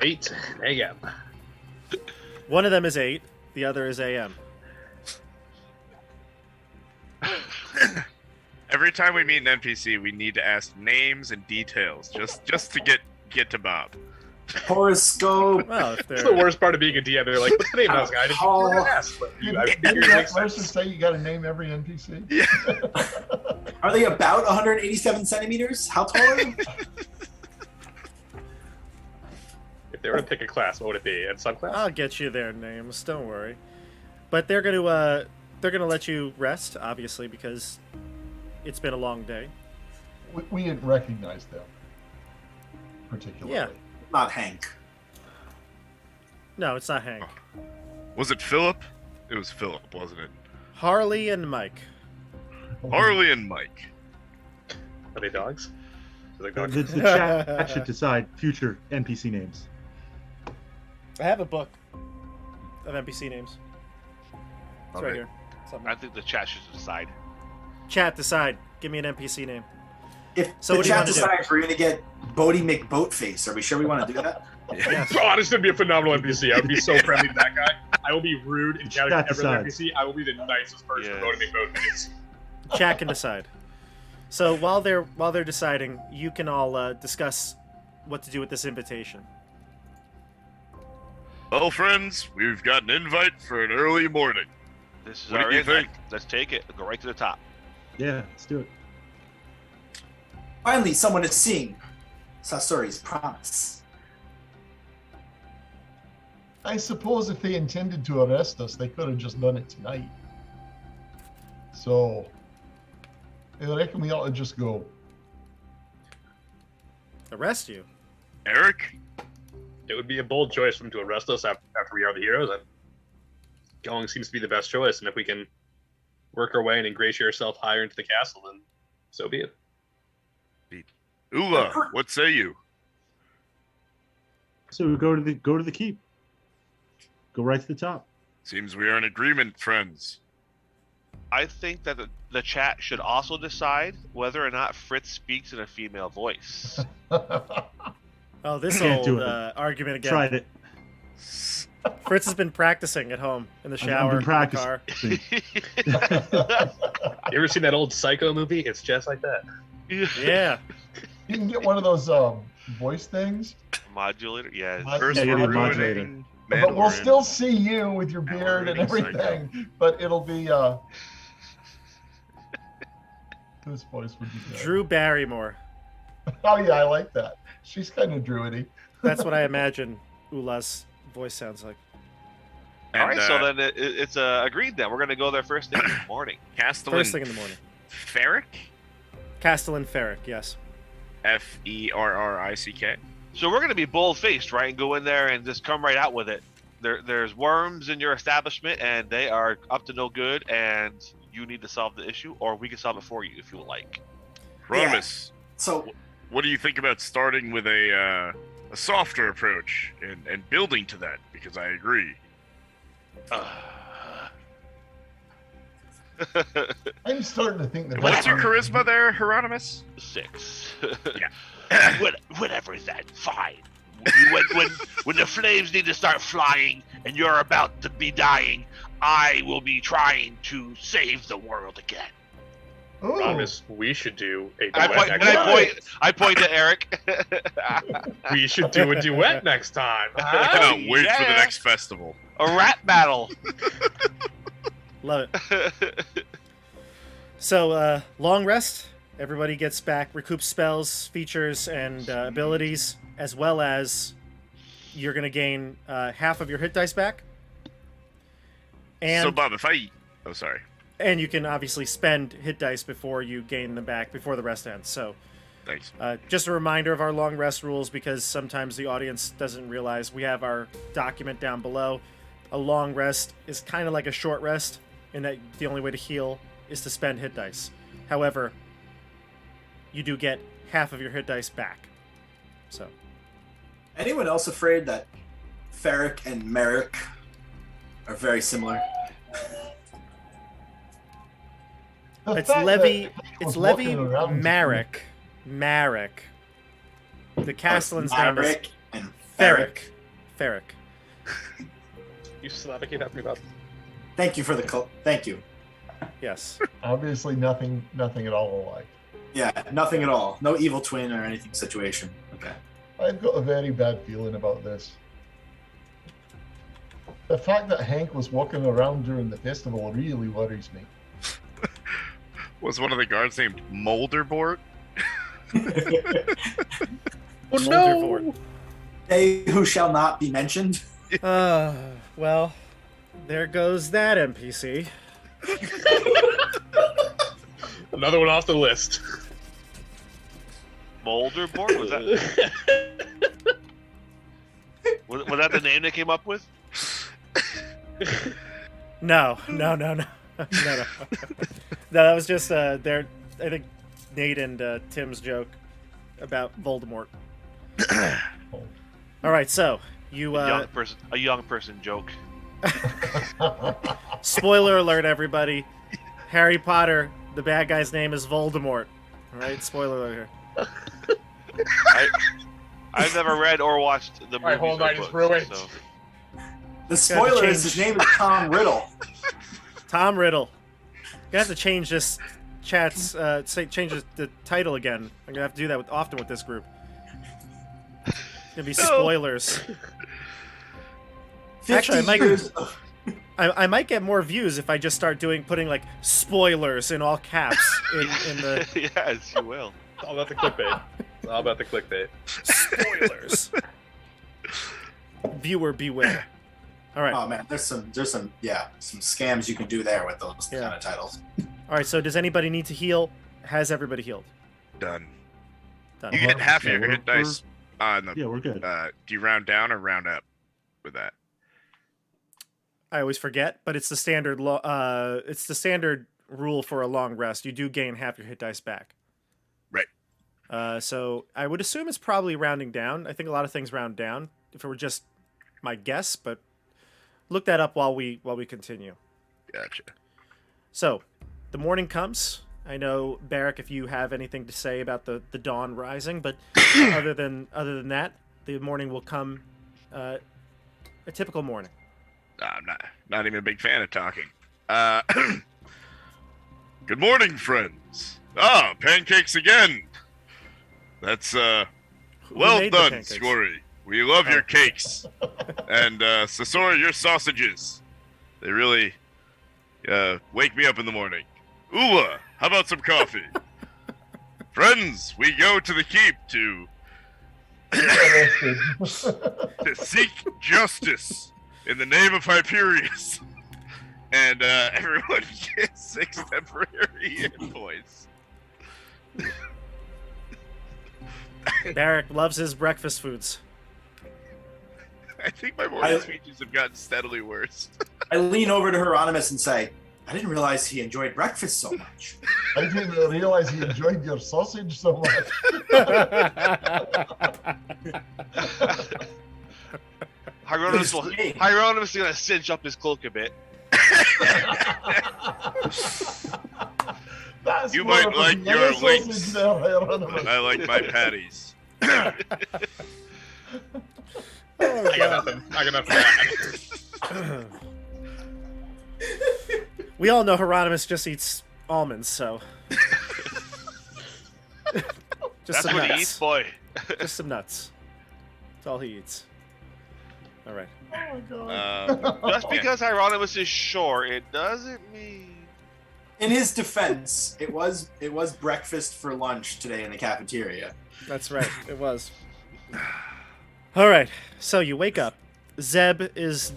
8 a.m. One of them is 8, the other is a.m. Every time we meet an NPC, we need to ask names and details, just to get to Bob. Horoscope. Well, if That's the they're worst part of being a DM. They're like, what's the name of this guy? I didn't Oh. even ask, but I Didn't figured it that makes person sense. say you got to name every NPC? Yeah. Are they about 187 centimeters? How tall are they? If they were to pick a class, what would it be? And subclass? I'll get you their names. Don't worry. But they're gonna let you rest, obviously, because it's been a long day. We didn't recognize them particularly. Yeah. Not Hank. No, it's not Hank. Was it Philip? It was Philip, wasn't it? Harley and Mike. Harley and Mike. Are they dogs? Are they The, dogs? the chat should decide future NPC names. I have a book of NPC names. It's right Okay. here. Something. I think the chat should decide. Chat, decide. Give me an NPC name. If So the what do you chat wanna do? decides we're gonna get Bodie McBoatface, are we sure we want to do that? Yes. Oh, this is gonna be a phenomenal NPC. I would be so friendly to that guy. I will be rude and chaotic Chat to every other decides. NPC. I will be the nicest person Yes. voting me both ways. Chat can decide. So while they're deciding, you can all discuss what to do with this invitation. Well, friends, we've got an invite for an early morning. This is What do our you invite. think? Let's take it. Go right to the top. Yeah, let's do it. Finally, someone is seeing Sasori's promise. I suppose if they intended to arrest us, they could have just done it tonight. So, I reckon we ought to just go. Arrest you. Eric? It would be a bold choice for them to arrest us after we are the heroes, and going seems to be the best choice. And if we can work our way and ingratiate ourselves higher into the castle, then so be it. Ula, what say you? So we go to the keep. Go right to the top. Seems we are in agreement, friends. I think that the chat should also decide whether or not Fritz speaks in a female voice. Oh, this Can't do old it. argument again. Tried it. Fritz has been practicing at home in the I've shower, been in the practicing. car. You ever seen that old Psycho movie? It's just like that. Yeah. You can get one of those voice things, Modulator, yes. First Yeah, you need ruining modulator. but we'll Mandalorian. still see you with your beard and ruining everything. But it'll be whose voice would be good? Drew Barrymore. Oh yeah, I like that. She's kind of druidy. That's what I imagine Ula's voice sounds like. All right, And, so then it's agreed then. We're going to go there first thing in the morning. Castellan First thing in the morning. Ferrick? Castellan Ferrick, yes. Ferrick. So we're going to be bold-faced, right, and go in there and just come right out with it. There's worms in your establishment, and they are up to no good, and you need to solve the issue, or we can solve it for you if you would like. Promise. So, What do you think about starting with a softer approach and building to that? Because I agree. I'm starting to think that. What's your charisma there, Hieronymus? 6. Yeah. Whatever then, fine. When the flames need to start flying and you're about to be dying, I will be trying to save the world again. Ooh. Promise, we should do a I duet point, next and time. I point to Eric. We should do a duet next time. I cannot wait for the yeah. next festival. A rap battle. Love it. So, long rest. Everybody gets back, recoups spells, features, and abilities, as well as you're going to gain half of your hit dice back. And, So, Bob, if I... Oh, sorry. and you can obviously spend hit dice before you gain them back, before the rest ends. So, Thanks. just a reminder of our long rest rules, because sometimes the audience doesn't realize we have our document down below. A long rest is kind of like a short rest, in that the only way to heal is to spend hit dice. However, you do get half of your hit dice back. So, anyone else afraid that Ferrick and Merrick are very similar? The it's fact Levy. that It's was Levy walking around- Marek. Marek. The Castellan's name is Maverick and Ferrick. Ferrick. You Slavic it up me, Bob. Thank you for the thank you. Yes. Obviously, nothing at all alike. Yeah, nothing at all. No evil twin or anything situation. Okay. I've got a very bad feeling about this. The fact that Hank was walking around during the festival really worries me. Was one of the guards named Molderbort? Oh no! They who shall not be mentioned. Well, there goes that NPC. Another one off the list. Molderbort? Was that was that the name they came up with? No. No, that was just their. I think Nate and Tim's joke about Voldemort. All right, so you. A young person joke. Spoiler alert, everybody! Harry Potter, the bad guy's name is Voldemort. All right, spoiler alert here. I've never read or watched the movie. My whole night is ruined. So. The spoiler is his name is Tom Riddle. Tom Riddle. You have to change this chat's change the title again. I'm gonna have to do that often with this group. It's gonna be spoilers. Actually, I might get more views if I just start putting like spoilers in all caps in the Yes, you will. It's all about the clickbait. It's all about the clickbait. spoilers. Viewer beware. All right. Oh man, there's some scams you can do there with those kind of titles. All right. So does anybody need to heal? Has everybody healed? Done. Done. You get half your Yeah, hit dice on the. Yeah, we're good. Do you round down or round up with that? I always forget, but it's the standard. It's the standard rule for a long rest. You do gain half your hit dice back. Right. So I would assume it's probably rounding down. I think a lot of things round down. If it were just my guess, but look that up while we continue. Gotcha. So, the morning comes. I know, Barrick, if you have anything to say about the dawn rising, but other than that, the morning will come. A typical morning. I'm not even a big fan of talking. Good morning, friends. Pancakes again. That's well made the done, pancakes? Scory. We love your cakes. And Sasori, your sausages. They really wake me up in the morning. Ula, how about some coffee? Friends, we go to the keep to seek justice in the name of Hyperius. And everyone gets 6 temporary hit points. Barrick loves his breakfast foods. I think my morning speeches have gotten steadily worse. I lean over to Hieronymus and say, I didn't realize he enjoyed breakfast so much. I didn't realize he enjoyed your sausage so much. Hieronymus is gonna cinch up his cloak a bit. You might like your links. I like my patties. I got nothing. I got nothing. We all know Hieronymus just eats almonds, so. Just That's some what nuts. he eats, boy. Just some nuts. That's all he eats. All right. Oh my god. Just because Hieronymus is short, it doesn't mean. In his defense, it was breakfast for lunch today in the cafeteria. That's right. It was. All right. So you wake up. Zeb is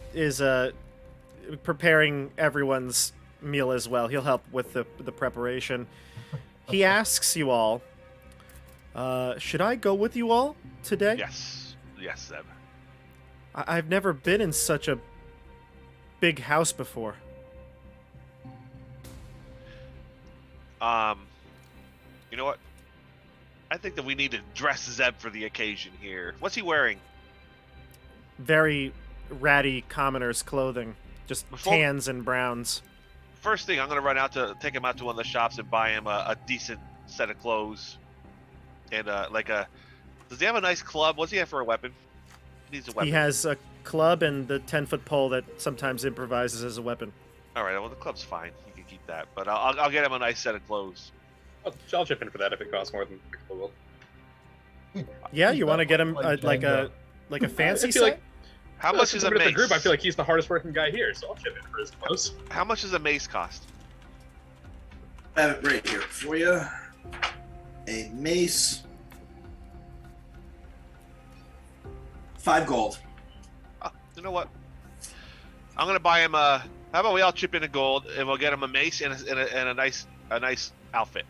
preparing everyone's meal as well. He'll help with the preparation. He asks you all, should I go with you all today? Yes, Zeb. I've never been in such a big house before. You know what? I think that we need to dress Zeb for the occasion here. What's he wearing? Very ratty commoner's clothing. Just Before- tans and browns. First thing, I'm gonna run out to take him out to one of the shops and buy him a decent set of clothes, and Does he have a nice club? What's he have for a weapon? He needs a weapon. He has a club and the 10-foot pole that sometimes improvises as a weapon. All right, well the club's fine. He can keep that, but I'll get him a nice set of clothes. I'll chip in for that if it costs more than the gold. Yeah, you want to get him Like like Django. a fancy I feel like- set? How much is a the mace? group? I feel like he's the hardest working guy here, so I'll chip in for his clothes. How much does a mace cost? I have it right here for you. A mace. 5 gold. You know what? I'm gonna buy him a. How about we all chip in a gold and we'll get him a mace and a nice outfit.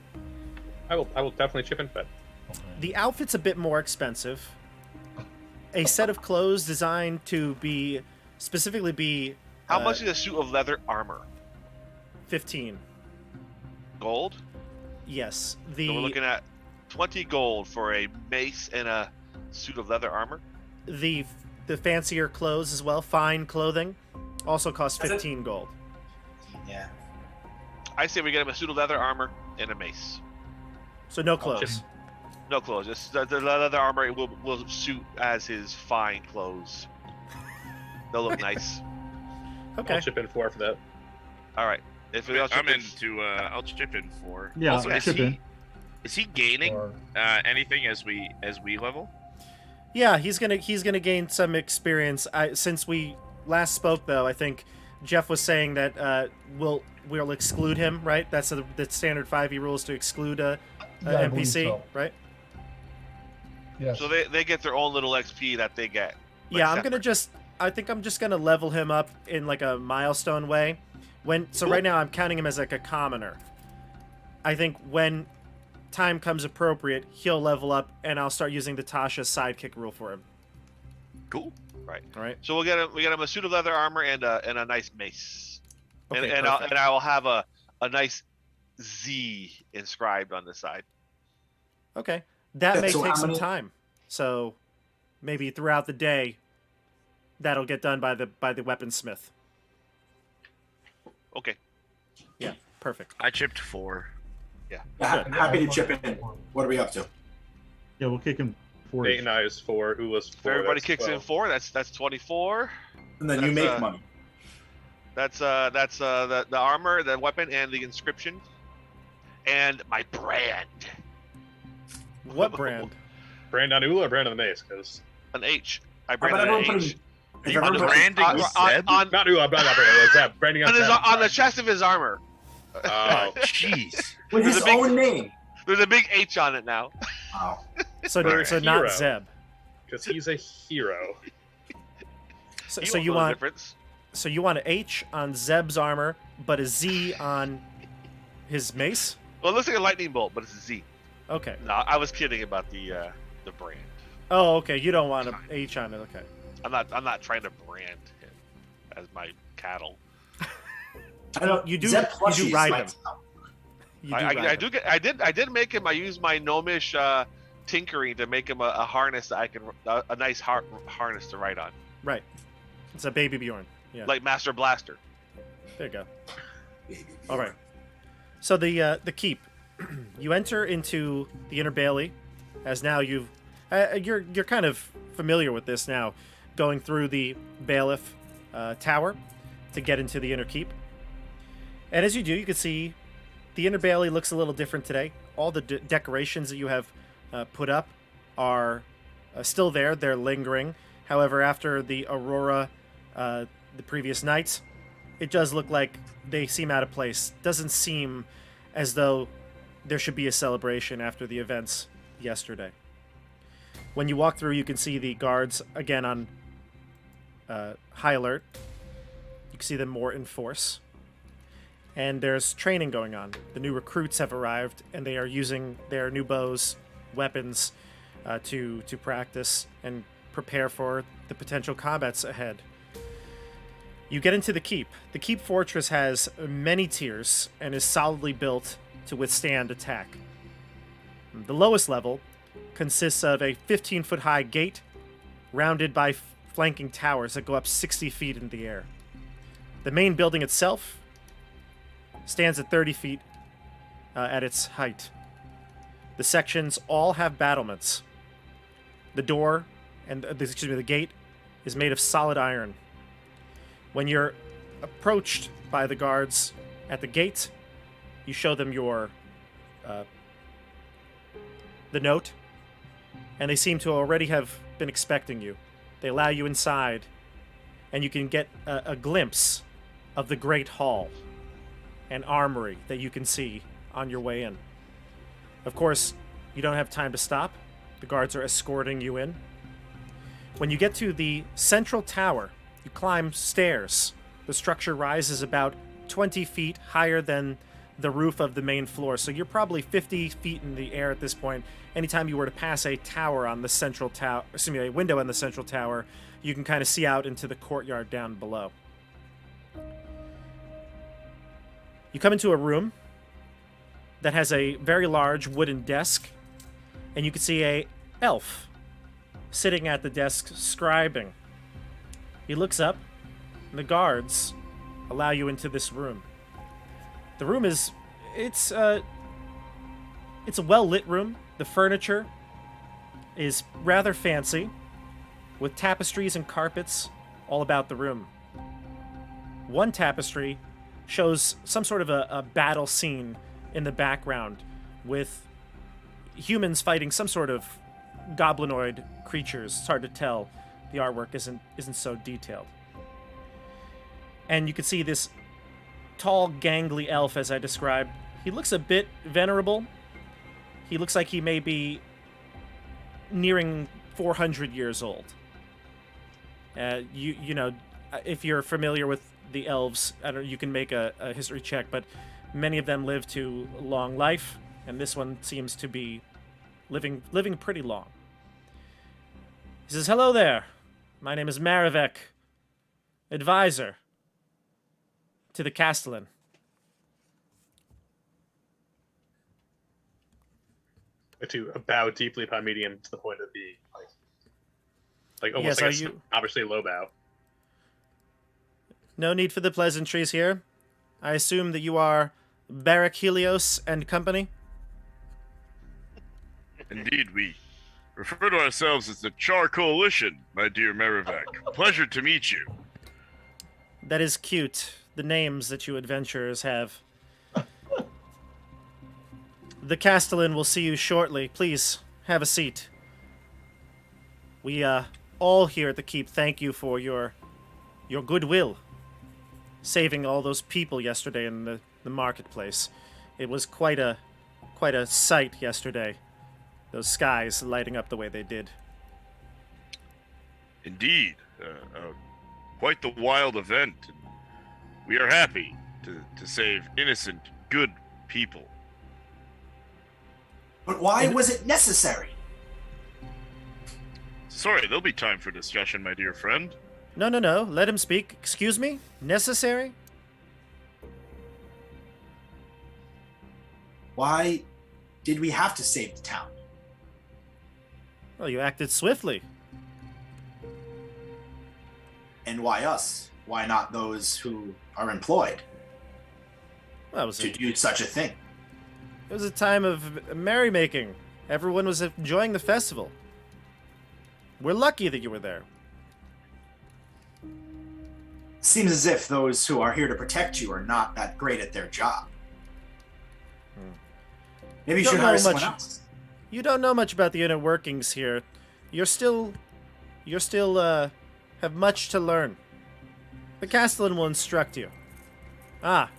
I will definitely chip in for that. The outfit's a bit more expensive. A set of clothes designed to be specifically be How much is a suit of leather armor? 15. Gold. Yes. So we're looking at 20 gold for a mace and a suit of leather armor. The fancier clothes as well, fine clothing, also cost 15 gold. Yeah. I say we get him a suit of leather armor and a mace. So no clothes. No clothes. Just the leather armor will suit as his fine clothes. They'll look nice. Okay. I'll chip in 4 for that. All right. If we all chip I'm in, into. I'll chip in 4. Yeah, Also, I'll chip in. is he gaining Or- anything as we level? Yeah, he's gonna gain some experience. Since we last spoke, though, I think Jeff was saying that we'll exclude him, right? That's the standard 5e rules to exclude a Yeah, I believe NPC, so. right? Yes. so they get their own little XP that they get. like, Yeah, separate. I think I'm just gonna level him up in like a milestone way. Right now I'm counting him as like a commoner. I think when time comes appropriate, he'll level up, and I'll start using the Tasha's sidekick rule for him. Cool. All right. So we get him a suit of leather armor and a nice mace. Okay. and Perfect. I will have a nice Z inscribed on the side. Okay. That Yeah, may so take how some many- time. So maybe throughout the day, that'll get done by the weaponsmith. Okay. Perfect. I chipped 4. Yeah. I'm happy to chip in. What are we up to? Yeah, we'll kick him 4. 8 and I is 4. Ula's 4. If everybody that's kicks 12. in 4, that's 24. And then you That's, make money. That's the armor, the weapon, and the inscription, and my brand. What brand? Brand on Ula or brand on the mace? Because An H. I How about branded everyone an putting? H. If You everyone put put- branding Zeb? on, not Ula, I'm not branding. It's that branding on, on the chest of his armor. Oh, Jeez. with There's his a big- own name. There's a big H on it now. Wow. So For a so not hero. Zeb. because he's a hero. So, You so won't you know the want difference. so you want an H on Zeb's armor, but a Z on his mace? Well, it looks like a lightning bolt, but it's a Z. Okay. No, I was kidding about the brand. Oh, okay. You don't want an H on it. Okay. I'm not trying to brand him as my cattle. I don't. You do- Zeb you do plushies ride might- him. You I do do ride get I did make him. I used my gnomish tinkering to make him a harness that I can a nice harness to ride on, Right. It's a baby Bjorn. Yeah. like Master Blaster. There you go. Baby. All right. So the keep, you enter into the inner bailey, as now you're kind of familiar with this now, going through the bailiff tower to get into the inner keep. And as you do, you can see the inner bailey looks a little different today. All the decorations that you have put up are still there. They're lingering. However, after the aurora the previous night, it does look like they seem out of place. Doesn't seem as though there should be a celebration after the events yesterday. When you walk through, you can see the guards again on high alert. You can see them more in force. And there's training going on. The new recruits have arrived, and they are using their new bows, weapons, to practice and prepare for the potential combats ahead. You get into the keep. The keep fortress has many tiers and is solidly built to withstand attack. The lowest level consists of a 15-foot high gate rounded by flanking towers that go up 60 feet in the air. The main building itself stands at 30 feet at its height. The sections all have battlements. The door and the gate is made of solid iron. When you're approached by the guards at the gate, you show them your the note, and they seem to already have been expecting you. They allow you inside, and you can get a glimpse of the Great Hall and armory that you can see on your way in. Of course, you don't have time to stop. The guards are escorting you in. When you get to the central tower, you climb stairs. The structure rises about 20 feet higher than the roof of the main floor, so you're probably 50 feet in the air at this point. Anytime you were to pass a tower on the central tower, a window on the central tower, you can kind of see out into the courtyard down below. You come into a room that has a very large wooden desk, and you can see a elf sitting at the desk scribing. He looks up, and the guards allow you into this room. The room is it's a well-lit room. The furniture is rather fancy, with tapestries and carpets all about the room. One tapestry shows some sort of a battle scene in the background with humans fighting some sort of goblinoid creatures. It's hard to tell. The artwork isn't so detailed. And you can see this tall, gangly elf, as I described. He looks a bit venerable. He looks like he may be nearing 400 years old. You know, if you're familiar with the elves, you can make a history check, but many of them live to long life, and this one seems to be living pretty long. He says, "Hello there. My name is Maravek, advisor to the Castellan." To bow deeply upon medium to the point of the like almost Yes, like obviously low bow. No need for the pleasantries here. I assume that you are Barak Helios and company? Indeed, we refer to ourselves as the Char Coalition, my dear Merivek. Pleasure to meet you. That is cute. The names that you adventurers have. The Castellan will see you shortly. Please, have a seat. We, all here at the Keep thank you for your goodwill. Saving all those people yesterday in the marketplace. It was quite a sight yesterday. Those skies lighting up the way they did. Indeed, quite the wild event. We are happy to save innocent, good people. But why was it necessary? Sorry, there'll be time for discussion, my dear friend. No. Let him speak. Excuse me? Necessary? Why did we have to save the town? Well, you acted swiftly. And why us? Why not those who are employed Well, to do such a thing? It was a time of merrymaking. Everyone was enjoying the festival. We're lucky that you were there. Seems as if those who are here to protect you are not that great at their job. Maybe you Don't should know hire someone much. else. You don't know much about the inner workings here. You're still have much to learn. The Castellan will instruct you. Ah,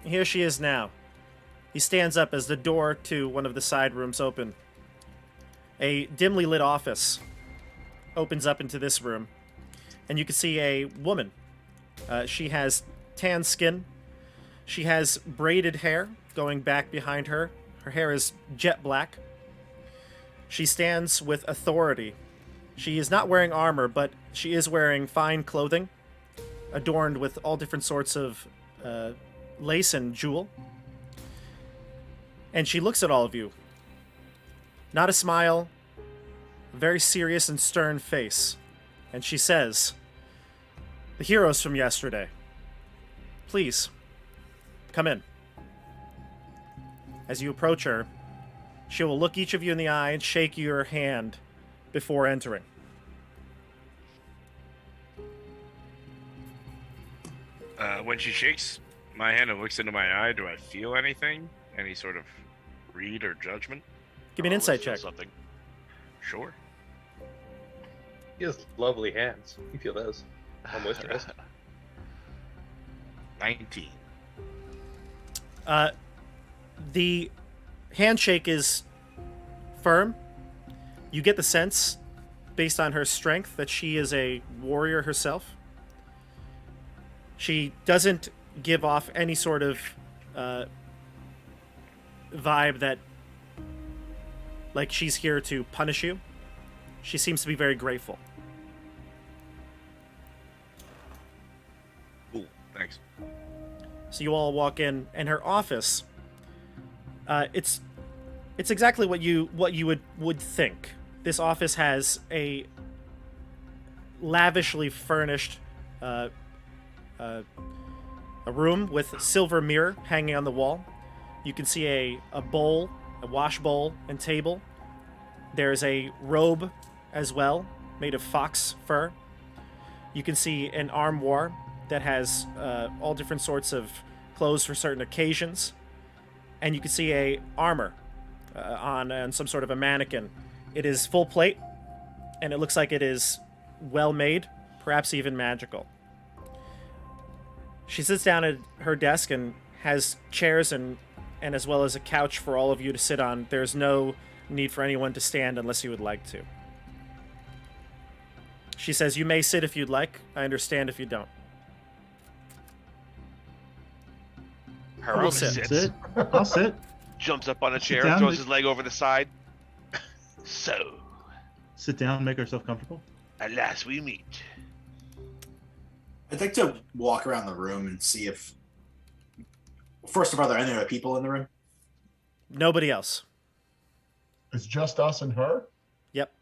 here she is now. He stands up as the door to one of the side rooms open. A dimly lit office opens up into this room, and you can see a woman. She has tan skin. She has braided hair going back behind her. Her hair is jet black. She stands with authority. She is not wearing armor, but she is wearing fine clothing, adorned with all different sorts of lace and jewel. And she looks at all of you. Not a smile, a very serious and stern face. And she says, "The heroes from yesterday. Please, come in." As you approach her, she will look each of you in the eye and shake your hand before entering. When she shakes my hand and looks into my eye, do I feel anything? Any sort of read or judgment? Give me an insight check. Something. Sure. He has lovely hands. You feel those. All moisturized. 19. The handshake is firm. You get the sense, based on her strength, that she is a warrior herself. She doesn't give off any sort of vibe that, like, she's here to punish you. She seems to be very grateful. Cool. Thanks. So you all walk in, and her office. It's exactly what you would think. This office has a lavishly furnished a room with silver mirror hanging on the wall. You can see a bowl, a wash bowl, and table. There's a robe as well, made of fox fur. You can see an armoire that has all different sorts of clothes for certain occasions. And you can see a armor on some sort of a mannequin. It is full plate, and it looks like it is well made, perhaps even magical. She sits down at her desk and has chairs and as well as a couch for all of you to sit on. There's no need for anyone to stand unless you would like to. She says, "You may sit if you'd like. I understand if you don't." Harold sit. sits, Sit. I'll sit. jumps up on a chair, down. throws his leg over the side. So, Sit down, make ourselves comfortable. at last we meet. I'd like to walk around the room and see if. First of all, are there any other people in the room? Nobody else. It's just us and her? Yep.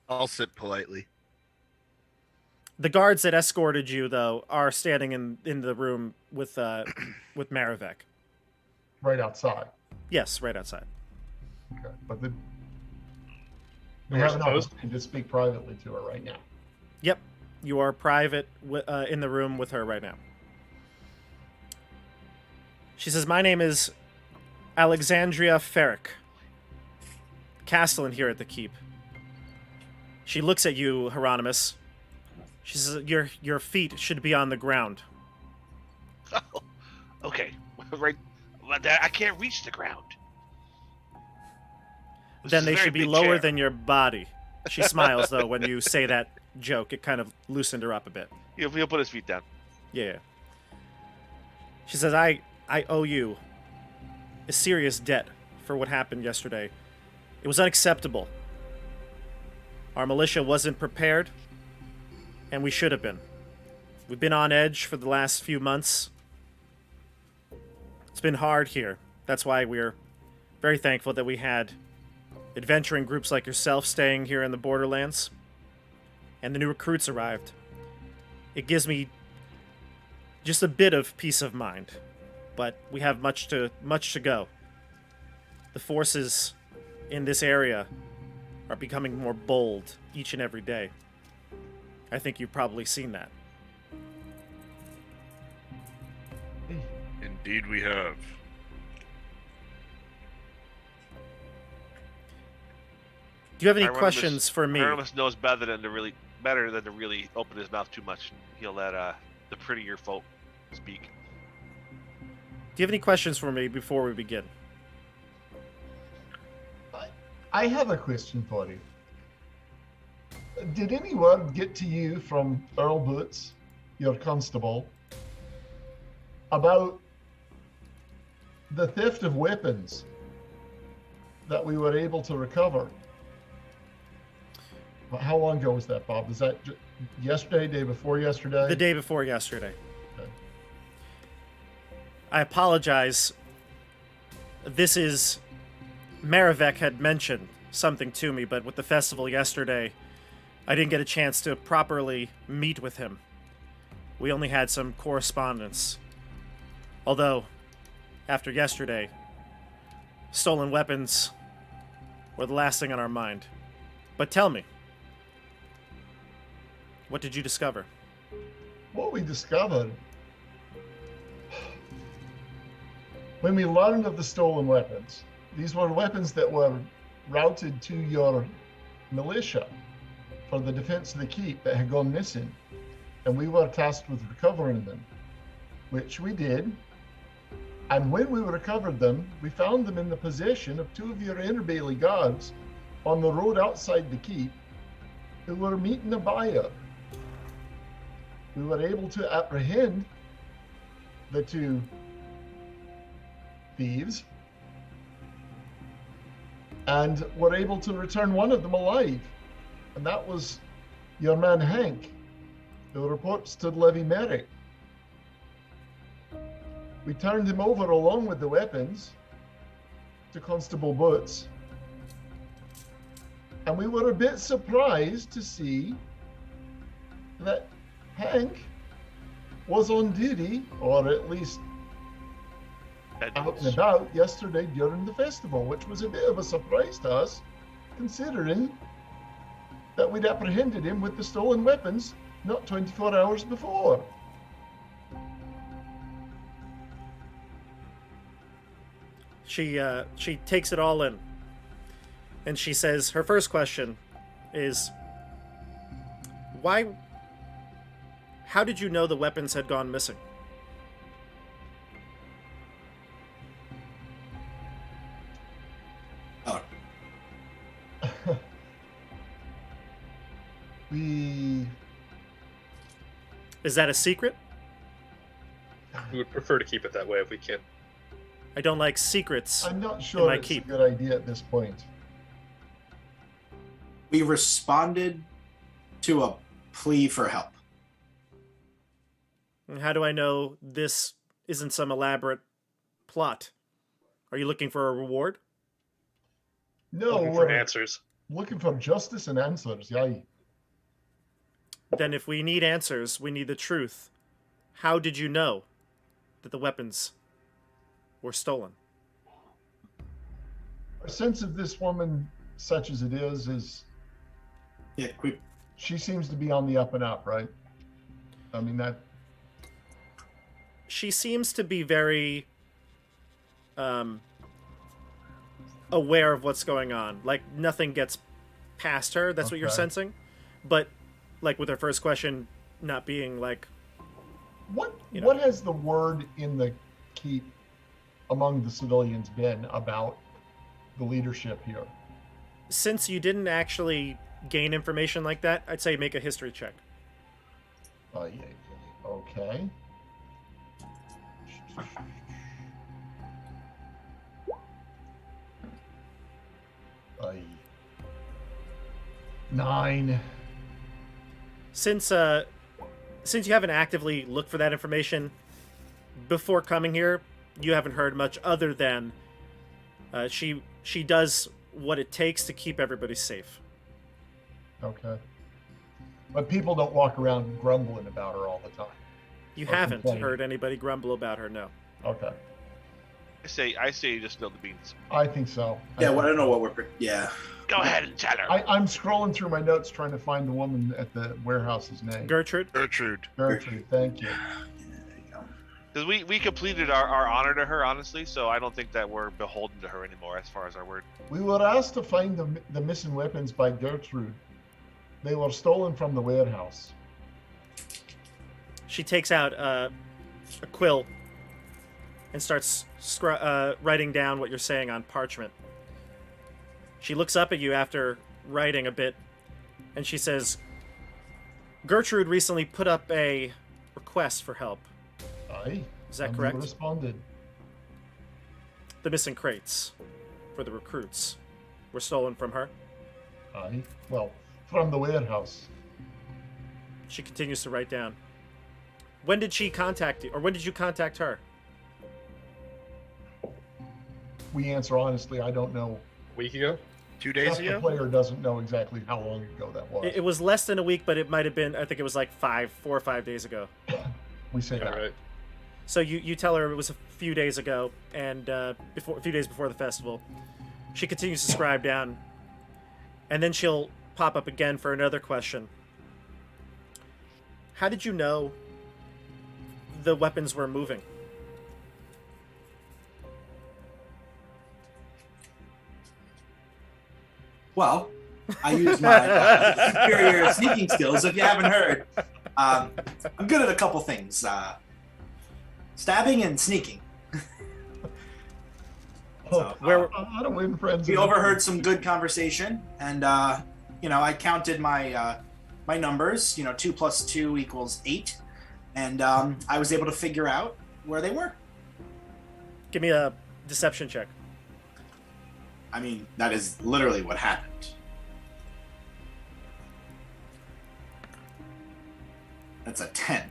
I'll sit politely. The guards that escorted you, though, are standing in the room with Maravek. Right outside. Yes, right outside. Okay. But we We're have an supposed- opportunity to speak privately to her right now. Yep. You are private in the room with her right now. She says, "My name is Alexandria Ferrick. Castellan here at the Keep." She looks at you, Hieronymus. She says, your feet should be on the ground." Okay, right. But I can't reach the ground. This Then is a they very should be big lower chair. than your body. She smiles, though, when you say that joke. It kind of loosened her up a bit. He'll put his feet down. Yeah. She says, I owe you a serious debt for what happened yesterday. It was unacceptable. Our militia wasn't prepared, and we should have been. We've been on edge for the last few months. It's been hard here. That's why we're very thankful that we had adventuring groups like yourself staying here in the Borderlands, and the new recruits arrived. It gives me just a bit of peace of mind, but we have much to go. The forces in this area are becoming more bold each and every day. I think you've probably seen that. Indeed, we have. Do you have any Hieronymus- questions for me? Hieronymus knows better than to really open his mouth too much. He'll let the prettier folk speak. Do you have any questions for me before we begin? I have a question for you. Did any word get to you from Earl Boots, your constable, about the theft of weapons that we were able to recover? How long ago was that, Bob? Was that yesterday, day before yesterday? The day before yesterday. Okay. I apologize. This is... Maravek had mentioned something to me, but with the festival yesterday, I didn't get a chance to properly meet with him. We only had some correspondence. Although, after yesterday, stolen weapons were the last thing on our mind. But tell me, what did you discover? What we discovered when we learned of the stolen weapons, these were weapons that were routed to your militia for the defense of the keep that had gone missing, and we were tasked with recovering them, which we did. And when we recovered them, we found them in the possession of two of your inner Bailey guards on the road outside the keep who were meeting a buyer. We were able to apprehend the two thieves and were able to return one of them alive. And that was your man Hank, who reports to Levy Merrick. We turned him over along with the weapons to Constable Boots. And we were a bit surprised to see that Hank was on duty, or at least out and about yesterday during the festival, which was a bit of a surprise to us, considering that we'd apprehended him with the stolen weapons not 24 hours before. She takes it all in, and she says her first question is, how did you know the weapons had gone missing? Oh, Is that a secret? We would prefer to keep it that way if we can. I don't like secrets. I'm not sure my it's keep. a good idea at this point. we responded to a plea for help. And how do I know this isn't some elaborate plot? Are you looking for a reward? No, Looking for we're answers. looking for justice and answers. Yeah. Then if we need answers, we need the truth. How did you know that the weapons were stolen? Our sense of this woman, such as it is Yeah, she seems to be on the up and up, right? I mean, that She seems to be very aware of what's going on. Like, nothing gets past her. That's what you're Okay. sensing. But, like, with her first question not being, like, what You know. what has the word in the keep among the civilians been about the leadership here? since you didn't actually gain information like that, I'd say make a history check. Okay. Aye. 9. Since you haven't actively looked for that information before coming here, you haven't heard much other than she does what it takes to keep everybody safe. Okay. But people don't walk around grumbling about her all the time. You Or haven't complaining. heard anybody grumble about her, no. Okay. I say you just spill the beans. I think so. yeah. Well, I don't know what we're. Yeah. Go ahead and tell her. I'm scrolling through my notes trying to find the woman at the warehouse's name. Gertrude? Gertrude. Gertrude, thank you. There you go. Because we completed our honor to her, honestly, so I don't think that we're beholden to her anymore as far as our word. We were asked to find the missing weapons by Gertrude. They were stolen from the warehouse. She takes out a quill and starts writing down what you're saying on parchment. She looks up at you after writing a bit, and she says, Gertrude recently put up a request for help. Aye. Is that and correct? We responded. The missing crates for the recruits were stolen from her. Aye. Well, from the warehouse. She continues to write down. When did she contact you, or when did you contact her? We answer honestly, I don't know. Week ago? 2 days The ago? player doesn't know exactly how long ago that was. It was less than a week, but it might have been, I think it was like 4 or 5 days ago. We say All that. right. So you tell her it was a few days ago, and a few days before the festival. She continues to scribe down, and then she'll pop up again for another question. How did you know the weapons were moving? Well, I use my superior sneaking skills. If you haven't heard, I'm good at a couple things: stabbing and sneaking. Oh, Where- how to win friends. We and overheard some good conversation, and I counted my my numbers. 2 + 2 = 8, and I was able to figure out where they were. Give me a deception check. I mean, that is literally what happened. That's a 10.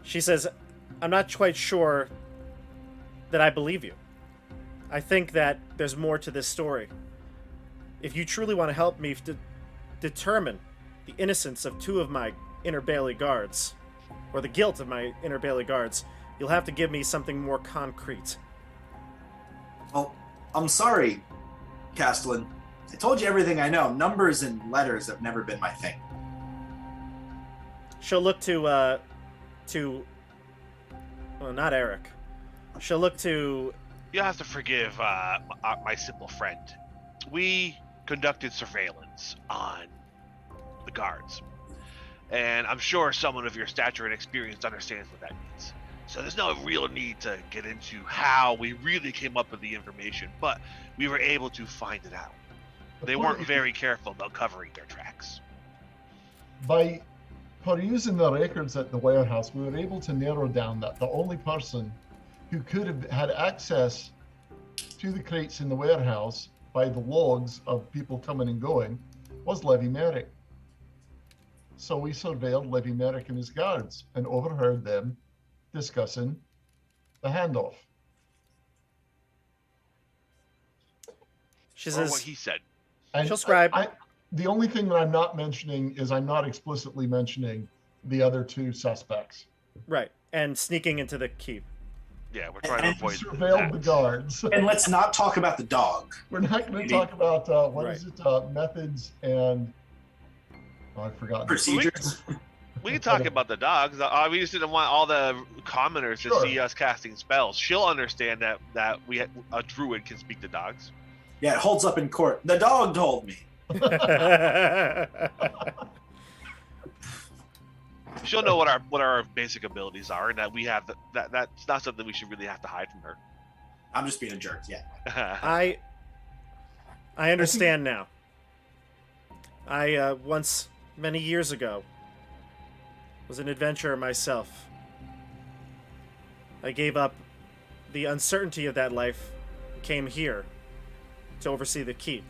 She says, I'm not quite sure that I believe you. I think that there's more to this story. If you truly want to help me determine the innocence of 2 of my Inner Bailey guards, or the guilt of my Inner Bailey guards, you'll have to give me something more concrete. Well, I'm sorry, Castellan. I told you everything I know. Numbers and letters have never been my thing. She'll look to, well, not Eric. She'll look to... You have to forgive my simple friend. We conducted surveillance on the guards. And I'm sure someone of your stature and experience understands what that means. So there's no real need to get into how we really came up with the information, but we were able to find it out. They weren't very careful about covering their tracks. By perusing the records at the warehouse, we were able to narrow down that the only person who could have had access to the crates in the warehouse by the logs of people coming and going was Levy Merrick. So we surveilled Levy Merrick and his guards and overheard them discussing the handoff. She Or says, what he said. And She'll scribe. the only thing that I'm not mentioning is I'm not explicitly mentioning the other 2 suspects. right, and sneaking into the keep. Yeah, we're trying to And We avoid surveilled the that. guards. And let's not talk about the dog. We're not going to talk about methods and I forgot. Procedures. We can talk about the dogs. We just didn't want all the commoners to Sure. see us casting spells. She'll understand that a druid can speak to dogs. Yeah, it holds up in court. The dog told me. She'll know what our basic abilities are, and that we have that's not something we should really have to hide from her. I'm just being a jerk. Yeah. I understand now. I once, many years ago, was an adventurer myself. I gave up the uncertainty of that life and came here to oversee the keep.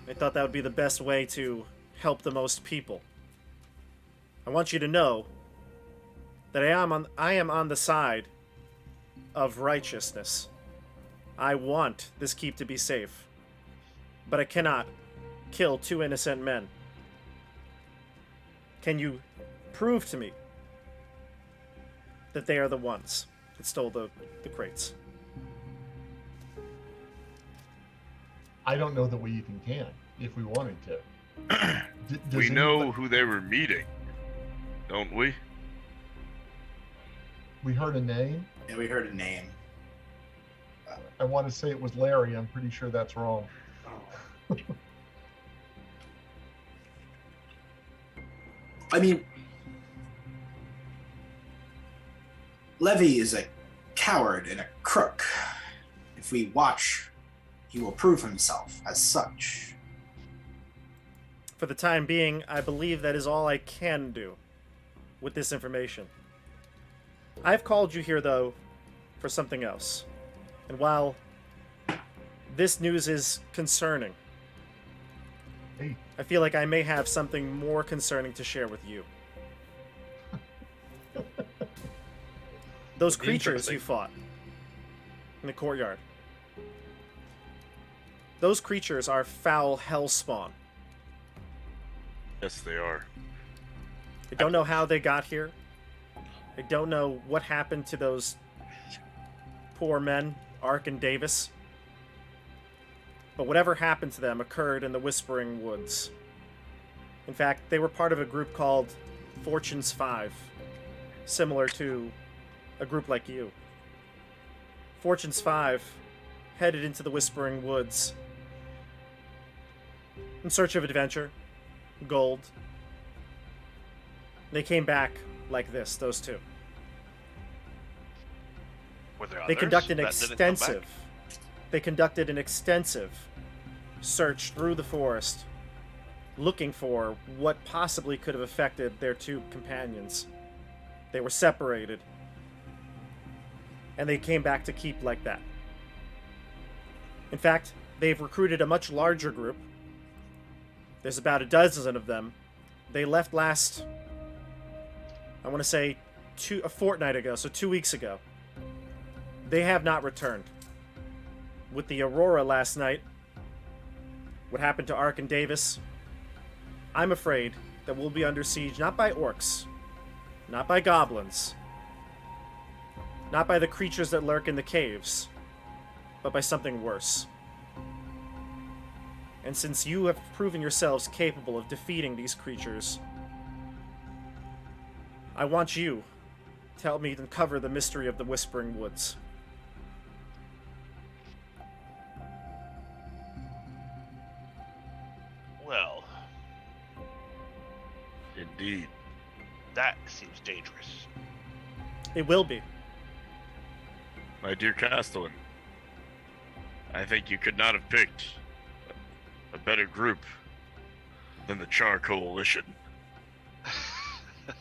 I thought that would be the best way to help the most people. I want you to know that I am on the side of righteousness. I want this keep to be safe, but I cannot kill 2 innocent men. Can you prove to me that they are the ones that stole the crates? I don't know that we even can, if we wanted to. We know who they were meeting, don't we? We heard a name. Yeah, we heard a name. I want to say it was Larry. I'm pretty sure that's wrong. I mean, Levy is a coward and a crook. If we watch, he will prove himself as such. For the time being, I believe that is all I can do with this information. I've called you here, though, for something else. And while this news is concerning, Hey, I feel like I may have something more concerning to share with you. Those creatures Interesting. you fought in the courtyard. Those creatures are foul hellspawn. Yes, they are. I don't know how they got here. I don't know what happened to those poor men, Ark and Davis. But whatever happened to them occurred in the Whispering Woods. In fact, they were part of a group called Fortune's Five, similar to a group like you. Fortune's 5 headed into the Whispering Woods in search of adventure, gold. They came back like this, those two. Were there They others conducted that didn't come back? an extensive search through the forest, looking for what possibly could have affected their two companions. They were separated, and they came back to keep like that. In fact, they've recruited a much larger group. There's about a dozen of them. They left last, I want to say, a fortnight ago, so 2 weeks ago. They have not returned. With the Aurora last night, what happened to Ark and Davis, I'm afraid that we'll be under siege not by orcs, not by goblins, not by the creatures that lurk in the caves, but by something worse. And since you have proven yourselves capable of defeating these creatures, I want you to help me uncover the mystery of the Whispering Woods. Well, Indeed. that seems dangerous. It will be. My dear Castellan, I think you could not have picked a better group than the Char Coalition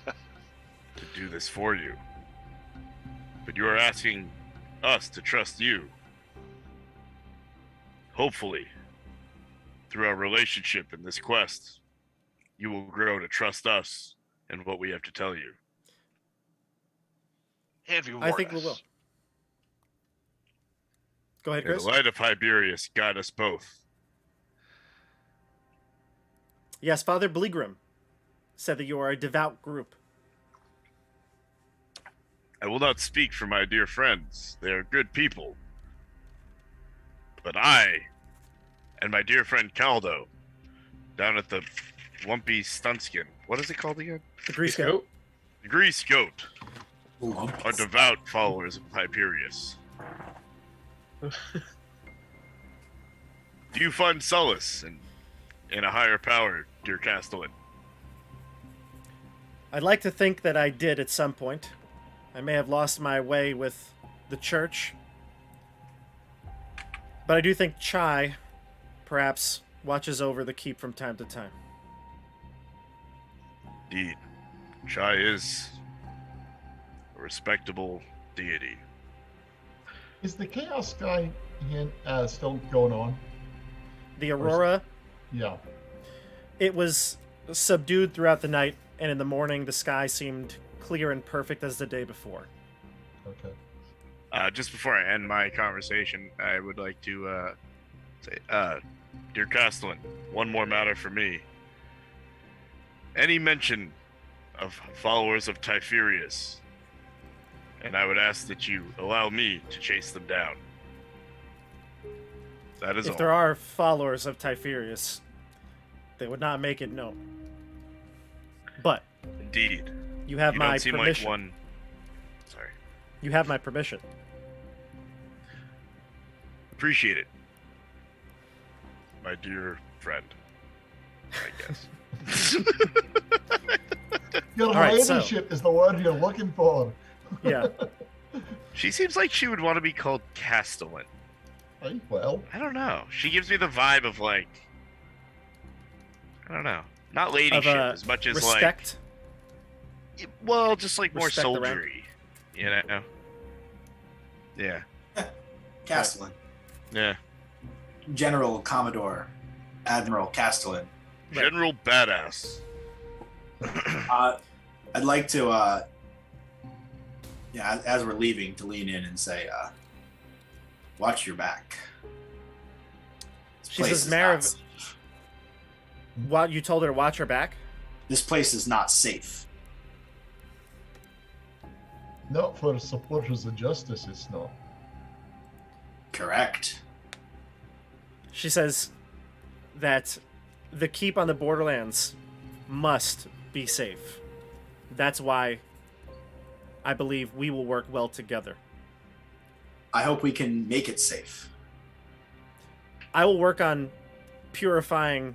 to do this for you. But you are asking us to trust you. Hopefully, through our relationship in this quest, you will grow to trust us and what we have to tell you. And reward I think we us. will. Go ahead, May the Chris. light of Hiberius guide us both. Yes, Father Bleegrim said that you are a devout group. I will not speak for my dear friends. They are good people. But I and my dear friend Caldo, down at the Lumpy Stuntskin, what is it called again? The Grease Goat. The Grease Goat, Lump. are devout followers of Hyperius. Do you find solace in a higher power, dear Castellan? I'd like to think that I did at some point. I may have lost my way with the church. But I do think Chai perhaps watches over the keep from time to time. Indeed. Chai is a respectable deity. Is the Chaos Sky still going on? The Aurora, Yeah. it was subdued throughout the night, and in the morning the sky seemed clear and perfect as the day before. Okay. Just before I end my conversation, I would like to say, dear Castellan, one more matter for me. Any mention of followers of Typherius, and I would ask that you allow me to chase them down. That is If all. there are followers of Typherius, they would not make it known. But Indeed. you have You my don't seem permission. like one. Sorry. You have my permission. Appreciate it, my dear friend. I guess. Your right, so- ladyship is the word you're looking for. Yeah. She seems like she would want to be called Castellan. Hey, well, I don't know. She gives me the vibe of like, I don't know, not ladyship as much as respect. like, well, just like more Respect the rank. soldiery, you know? Yeah, Castellan. yeah. General Commodore Admiral Castellan. Right. General Badass. I'd like to, as we're leaving, to lean in and say, watch your back. This She place says, is Mayor not of- safe. What, you told her to watch her back? This place is not safe. not for supporters of justice, it's not. Correct. She says that the keep on the Borderlands must be safe. That's why I believe we will work well together. I hope we can make it safe. I will work on purifying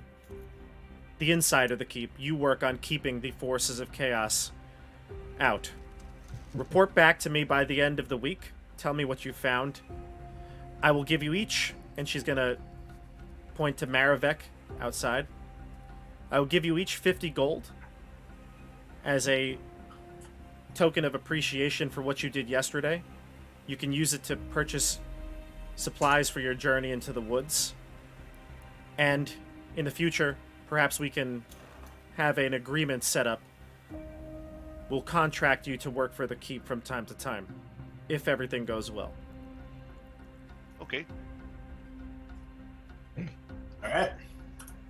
the inside of the keep. You work on keeping the forces of chaos out. Report back to me by the end of the week. Tell me what you found. I will give you each, and she's going to point to Maravek outside. I will give you each 50 gold as a token of appreciation for what you did yesterday. You can use it to purchase supplies for your journey into the woods. And in the future, perhaps we can have an agreement set up. We'll contract you to work for the keep from time to time, if everything goes well. Okay. All right.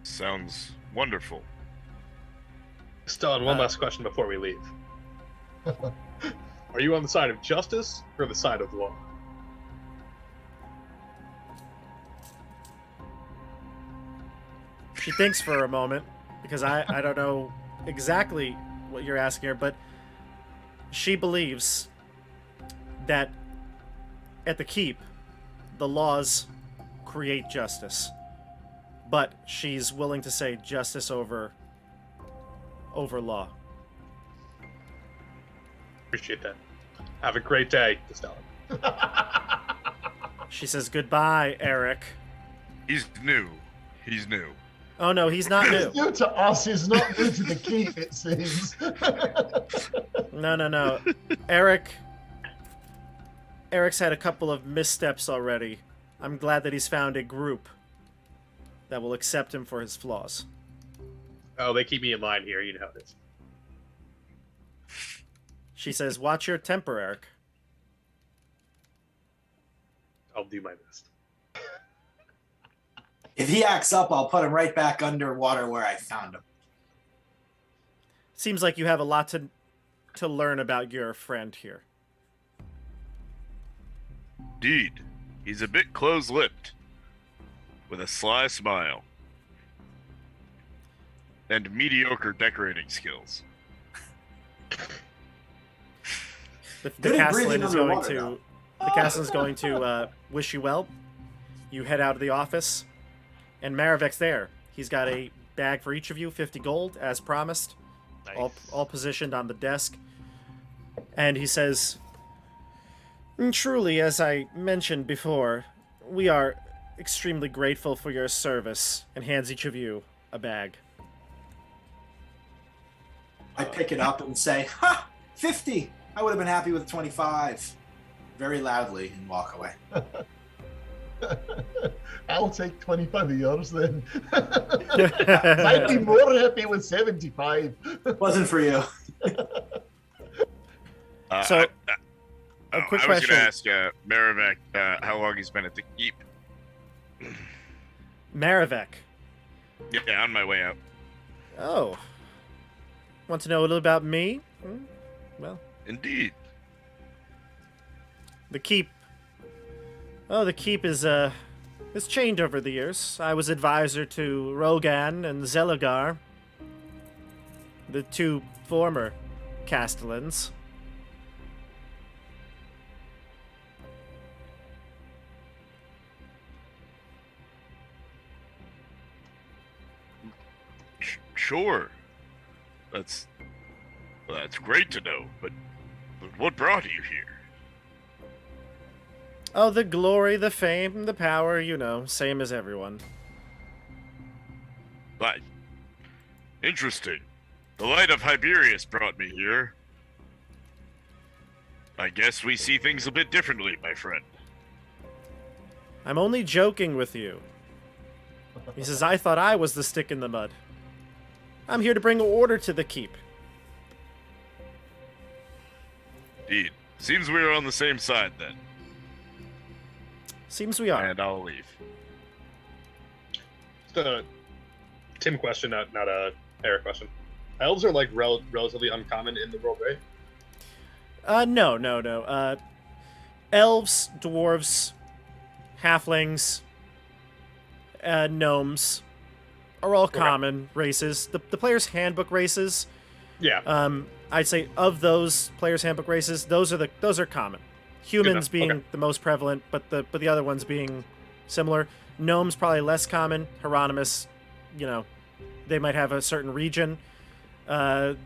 Sounds wonderful. Castellan, one last question before we leave. Are you on the side of justice or the side of law? She thinks for a moment, because I don't know exactly what you're asking her, but she believes that at the keep, the laws create justice. But she's willing to say justice over law. Appreciate that. Have a great day, Castellan. She says goodbye, Eric. He's new. He's new. Oh no, he's not new. He's new to us. He's not new to the keep, it seems. No. Eric's had a couple of missteps already. I'm glad that he's found a group that will accept him for his flaws. Oh, they keep me in line here. You know how it is. She says, watch your temper, Eric. I'll do my best. If he acts up, I'll put him right back underwater where I found him. Seems like you have a lot to learn about your friend here. Indeed. He's a bit close-lipped, with a sly smile, and mediocre decorating skills. The Good at breathing Castellan is going underwater, to though. the Castellan's going to wish you well. You head out of the office, and Maravek's there. He's got a bag for each of you, 50 gold, as promised, Nice. all positioned on the desk. And he says, truly, as I mentioned before, we are extremely grateful for your service, and hands each of you a bag. I pick it up and say, ha! 50! I would have been happy with 25. Very loudly and walk away. I'll take 25 of yours then. I'd be more happy with 75. Wasn't for you. So, a quick I was question. going to ask Maravek how long he's been at the keep. Maravek. Yeah, on my way out. Oh. Want to know a little about me? Well, Indeed. the keep. Oh, the keep is it's changed over the years. I was advisor to Rogan and Zelagar, the two former Castellans. Sure. That's great to know, but what brought you here? Oh, the glory, the fame, the power, you know, same as everyone. But interesting. The light of Hiberius brought me here. I guess we see things a bit differently, my friend. I'm only joking with you. He says, I thought I was the stick in the mud. I'm here to bring order to the keep. Indeed. Seems we are on the same side then. Seems we are. And I'll leave. Just a Tim question, not a Eric question. Elves are like relatively uncommon in the world, right? No. Elves, dwarves, halflings, gnomes are all common races. The player's handbook races, Yeah. I'd say of those player's handbook races, those are common. Humans enough. being Okay. the most prevalent, but the other ones being similar. Gnomes probably less common. Hieronymus, they might have a certain region. And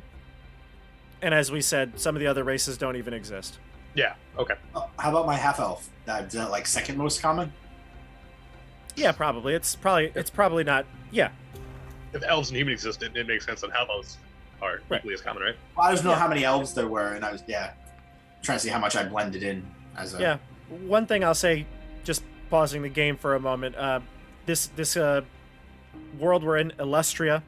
as we said, some of the other races don't even exist. Yeah. Okay. How about my half elf? Is that like second most common? Yeah, probably. It's probably not. Yeah, If elves and humans exist, it makes sense that half elves are Right. equally as common, right? Well, I just know how many elves there were, and I was trying to see how much I blended in as a. yeah. One thing I'll say, just pausing the game for a moment. This world we're in, Illustria,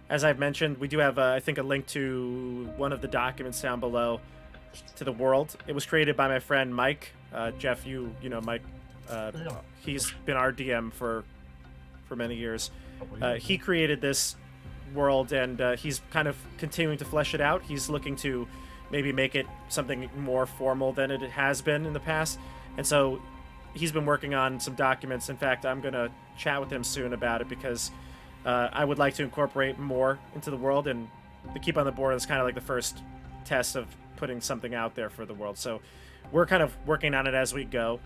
as I've mentioned, we do have I think a link to one of the documents down below to the world. It was created by my friend Mike. Jeff, you know Mike. Yeah. He's been our DM for many years. Couple years. He created this world, and he's kind of continuing to flesh it out. He's looking to maybe make it something more formal than it has been in the past. And so he's been working on some documents. In fact, I'm going to chat with him soon about it because I would like to incorporate more into the world. And the Keep on the Board is kind of like the first test of putting something out there for the world. So we're kind of working on it as we go.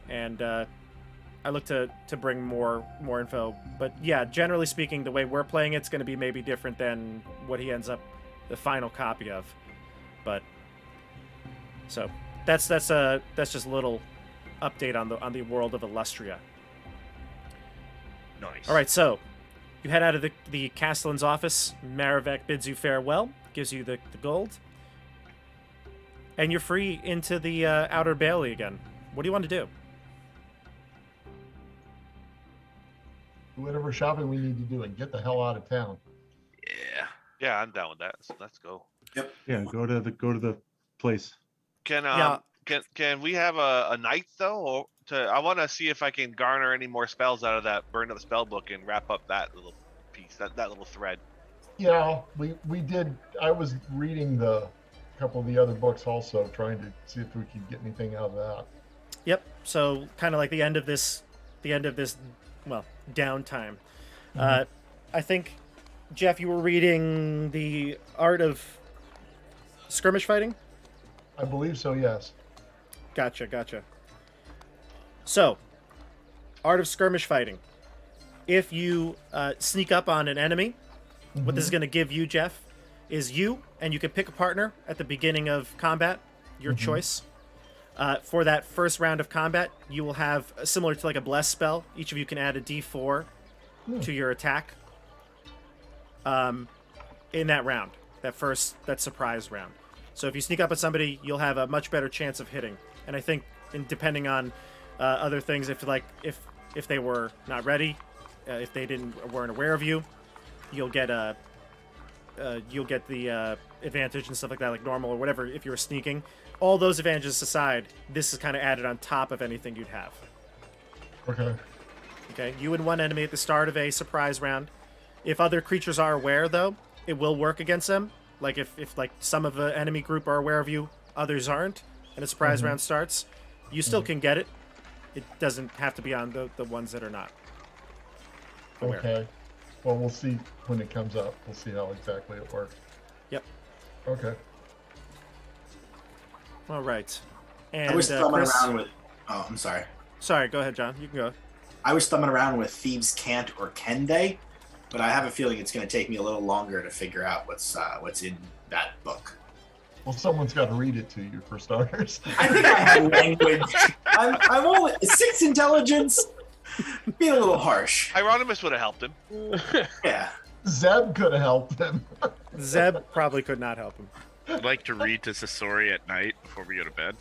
And I look to bring more info. But yeah, generally speaking, the way we're playing it's going to be maybe different than what he ends up the final copy of. But so that's just a little update on the world of Illustria. Nice. All right, so you head out of the Castellan's office. Maravek bids you farewell, gives you the gold, and you're free into the outer bailey again. What do you want to do? Do whatever shopping we need to do and get the hell out of town. Yeah. Yeah, I'm down with that. So let's go. Yeah, go to the place. Can Yeah. can we have a night though? I want to see if I can garner any more spells out of that burned up spell book and wrap up that little piece, that little thread. Yeah, we did. I was reading the couple of the other books also, trying to see if we could get anything out of that. Yep. So kind of like the end of this, well, downtime. I think, Jeff, you were reading the Art of Skirmish Fighting. I believe so. Yes. Gotcha. So, Art of Skirmish Fighting. If you sneak up on an enemy, what this is going to give you, Jeff, is you can pick a partner at the beginning of combat, your choice. For that first round of combat, you will have, similar to like a Bless spell, each of you can add a d4 to your attack in that round, that surprise round. So if you sneak up on somebody, you'll have a much better chance of hitting. And I think, depending on other things, if they were not ready, if they weren't aware of you, you'll get the advantage and stuff like that, like normal or whatever. If you were sneaking, all those advantages aside, this is kind of added on top of anything you'd have. Okay, you and one enemy at the start of a surprise round. If other creatures are aware, though, it will work against them. Like if like some of the enemy group are aware of you, others aren't, and a surprise round starts, you still can get it. It doesn't have to be on the ones that are not aware. Okay. Well, we'll see when it comes up. We'll see how exactly it works. Yep. Okay. All right. And I was thumbing Chris, around with. Oh, I'm sorry. Sorry, go ahead, John. You can go. I was thumbing around with Thieves Can't or Can They, but I have a feeling it's going to take me a little longer to figure out what's in that book. Well, someone's got to read it to you for starters. I think I have language. I'm only 6 intelligence. Being a little harsh. Hieronymus would have helped him. Yeah. Zeb could have helped him. Zeb probably could not help him. I'd like to read to Sasori at night before we go to bed.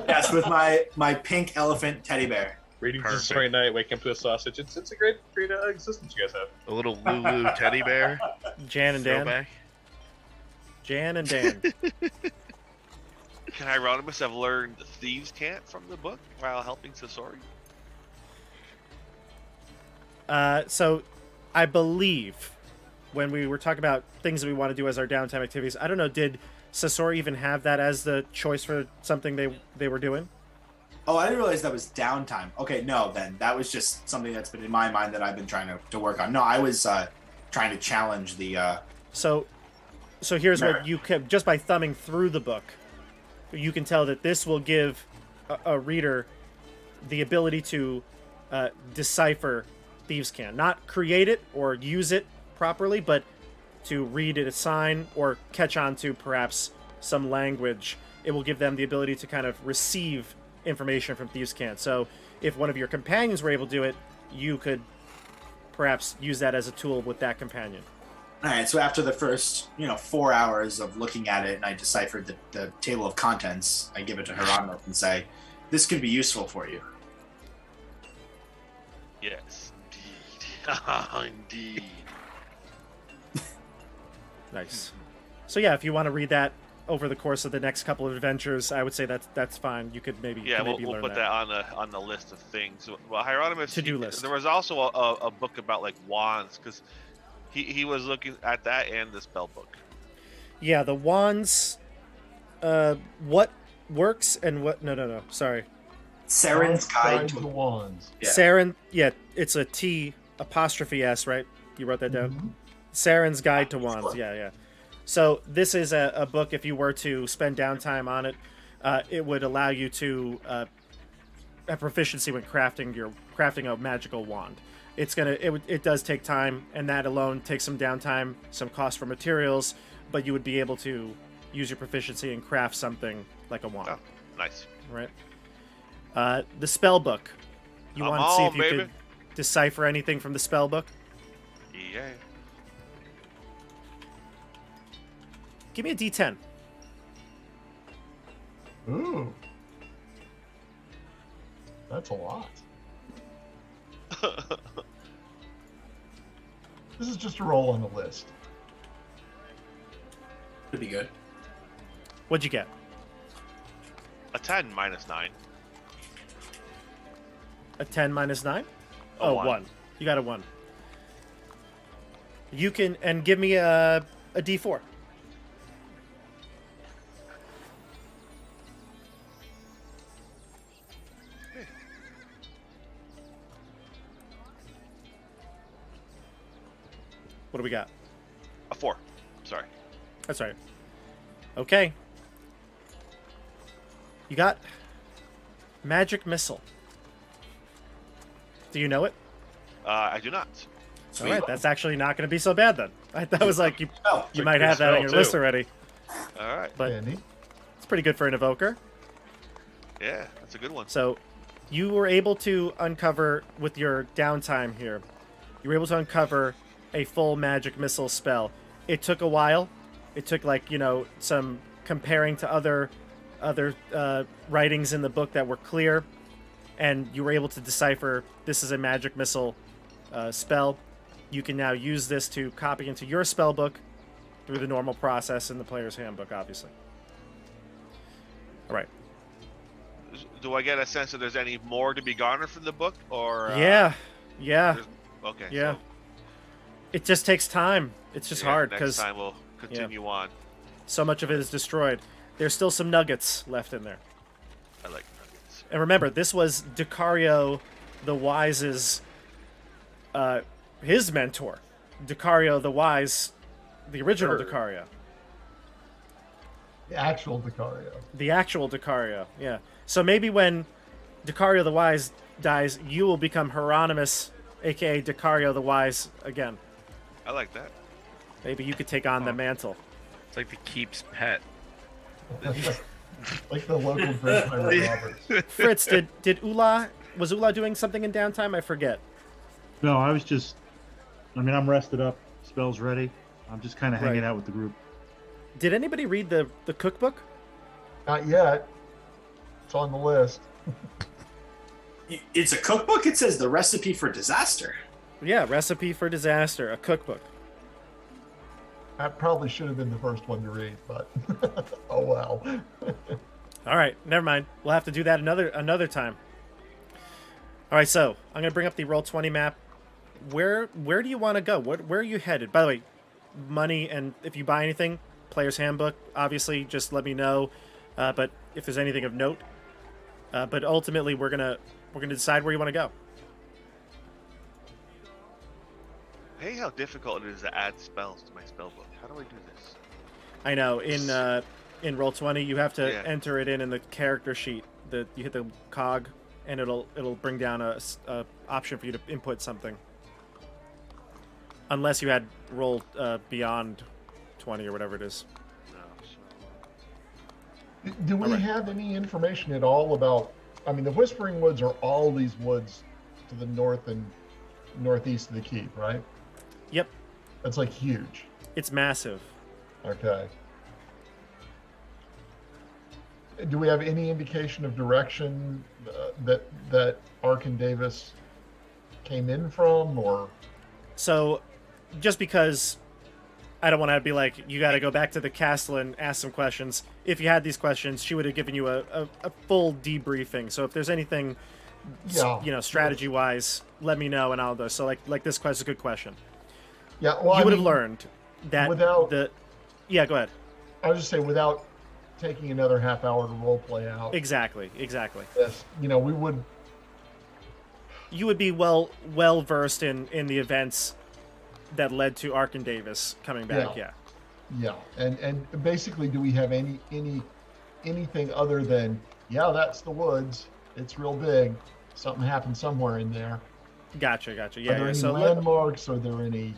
Yes, with my pink elephant teddy bear. Reading Perfect. this every night, waking up to a sausage. It's a great existence you guys have. A little Lulu teddy bear. Jan and Dan. Throwback. Jan and Dan. Can Hieronymus have learned Thieves Can't from the book while helping Sasori? So, I believe when we were talking about things that we want to do as our downtime activities, I don't know, did Sasori even have that as the choice for something they were doing? Oh, I didn't realize that was downtime. Okay, no, then. That was just something that's been in my mind that I've been trying to work on. No, I was trying to challenge the... So here's Merit. what you can, just by thumbing through the book, you can tell that this will give a reader the ability to decipher Thieves' Cant. Not create it or use it properly, but to read it a sign or catch on to perhaps some language. It will give them the ability to kind of receive information from Thieves' Cant. So if one of your companions were able to do it, you could perhaps use that as a tool with that companion. All right, so after the first, 4 hours of looking at it, and I deciphered the table of contents, I give it to Hieronymus and say, "This could be useful for you." Yes, indeed. Indeed. Nice. So yeah, if you want to read that over the course of the next couple of adventures, I would say that's fine. You could maybe Yeah, maybe we'll learn put that on the list of things. Well, Hieronymus To-do list. There was also a book about like wands because he was looking at that and the spell book. Yeah, the wands. What works and what? No. Sorry. Saren's Guide to to Wands. Yeah. Saren. Yeah, it's a T apostrophe S, right? You wrote that down. Mhm. Saren's Guide to Wands. Yeah. So this is a book. If you were to spend downtime on it, it would allow you to have proficiency when crafting a magical wand. It does take time, and that alone takes some downtime, some cost for materials, but you would be able to use your proficiency and craft something like a wand. Oh, nice. Right. The spell book. You I'm want to see on, if you baby. could decipher anything from the spell book? Yeah. Give me a D10. Ooh. That's a lot. This is just a roll on the list. Could be good. What'd you get? A 10 minus 9. A 10 minus 9? A Oh, one. 1. You got a 1. You can, and give me a D4. What do we got? A 4. Sorry. That's right. Okay. You got Magic Missile. Do you know it? I do not. Sweet. All right, that's actually not going to be so bad then. That was like you Oh, you might good have that on spell, your too. list already, All right. but Andy? it's pretty good for an evoker. Yeah, that's a good one. So you were able to uncover with your downtime here. You were able to uncover a full magic missile spell. It took a while. It took some comparing to other writings in the book that were clear, and you were able to decipher this is a magic missile spell. You can now use this to copy into your spell book through the normal process in the player's handbook, obviously. All right. Do I get a sense that there's any more to be garnered from the book, or Yeah. Okay. Yeah. So, It just takes time. It's just hard next because time we'll continue on. so much of it is destroyed. There's still some nuggets left in there. I like nuggets. And remember, this was Decario the Wise's his mentor. Decario the Wise, the original Sure. Decario. The actual Decario. The actual Decario, yeah. So maybe when Decario the Wise dies, you will become Hieronymus, aka Decario the Wise, again. I like that. Maybe you could take on the mantle. It's like the Keep's pet. Like the local Bridgepire Roberts. Fritz, was Ula doing something in downtime? I forget. No, I'm rested up. Spells ready. I'm just kind of hanging Right. out with the group. Did anybody read the cookbook? Not yet. It's on the list. It's a cookbook. It says the recipe for disaster. Yeah, Recipe for Disaster, a cookbook. That probably should have been the first one to read, but oh well. All right, never mind. We'll have to do that another time. All right, so I'm gonna bring up the Roll20 map. Where do you want to go? Where are you headed? By the way, money and if you buy anything, player's handbook. Obviously, just let me know. But if there's anything of note, but ultimately we're gonna decide where you want to go. Hey, how difficult it is to add spells to my spell book. How do I do this? I know in in Roll20. You have to Yeah. enter it in the character sheet. You hit the cog, and it'll bring down a option for you to input something. Unless you had roll beyond 20 or whatever it is. No, so- Do we Alright. have any information at all about? I mean, the Whispering Woods are all these woods to the north and northeast of the keep, right? Yep, That's like huge. it's massive. Okay. Do we have any indication of direction that Ark and Davis came in from, or? So, just because I don't want to be like, you got to go back to the Castellan, ask some questions. If you had these questions, she would have given you a full debriefing. So if there's anything, Yeah. strategy-wise, let me know and I'll do. So like this question is a good question. Yeah, well, You would have learned that without- Yeah, go ahead. I was just saying, without taking another half hour to role play out Exactly. this, we would. You would be well versed in the events that led to Ark and Davis coming back. Yeah. Yeah. Yeah, and basically, do we have anything other than that's the woods? It's real big. Something happened somewhere in there. Gotcha. Are Yeah. there yeah. any So landmarks? Are there any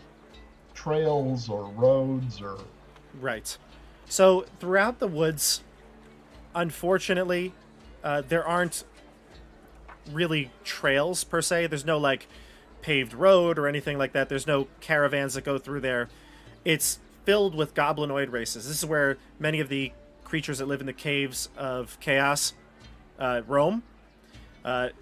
trails or roads or? right. So throughout the woods, unfortunately, there aren't really trails per se. There's no like paved road or anything like that. There's no caravans that go through there. It's filled with goblinoid races. This is where many of the creatures that live in the caves of chaos roam.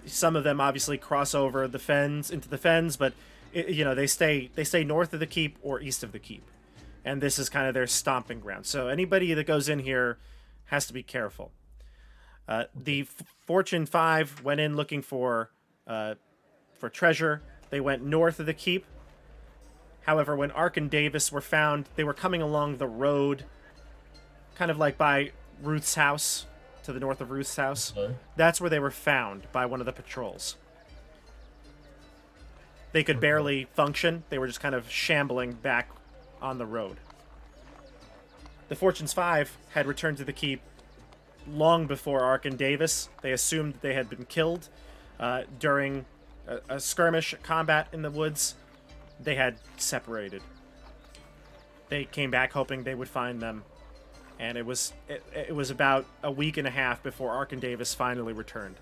Some of them obviously cross over the fens into the fens, but they stay north of the keep or east of the keep, and this is kind of their stomping ground. So anybody that goes in here has to be careful. The Fortune 5 went in looking for treasure. They went north of the keep. However, when Ark and Davis were found, they were coming along the road, kind of like by Ruth's house, to the north of Ruth's house. Okay. That's where they were found by one of the patrols. They could barely function. They were just kind of shambling back on the road. The Fortunes 5 had returned to the keep long before Ark and Davis. They assumed that they had been killed during a skirmish combat in the woods. They had separated. They came back hoping they would find them, and it was about a week and a half before Ark and Davis finally returned.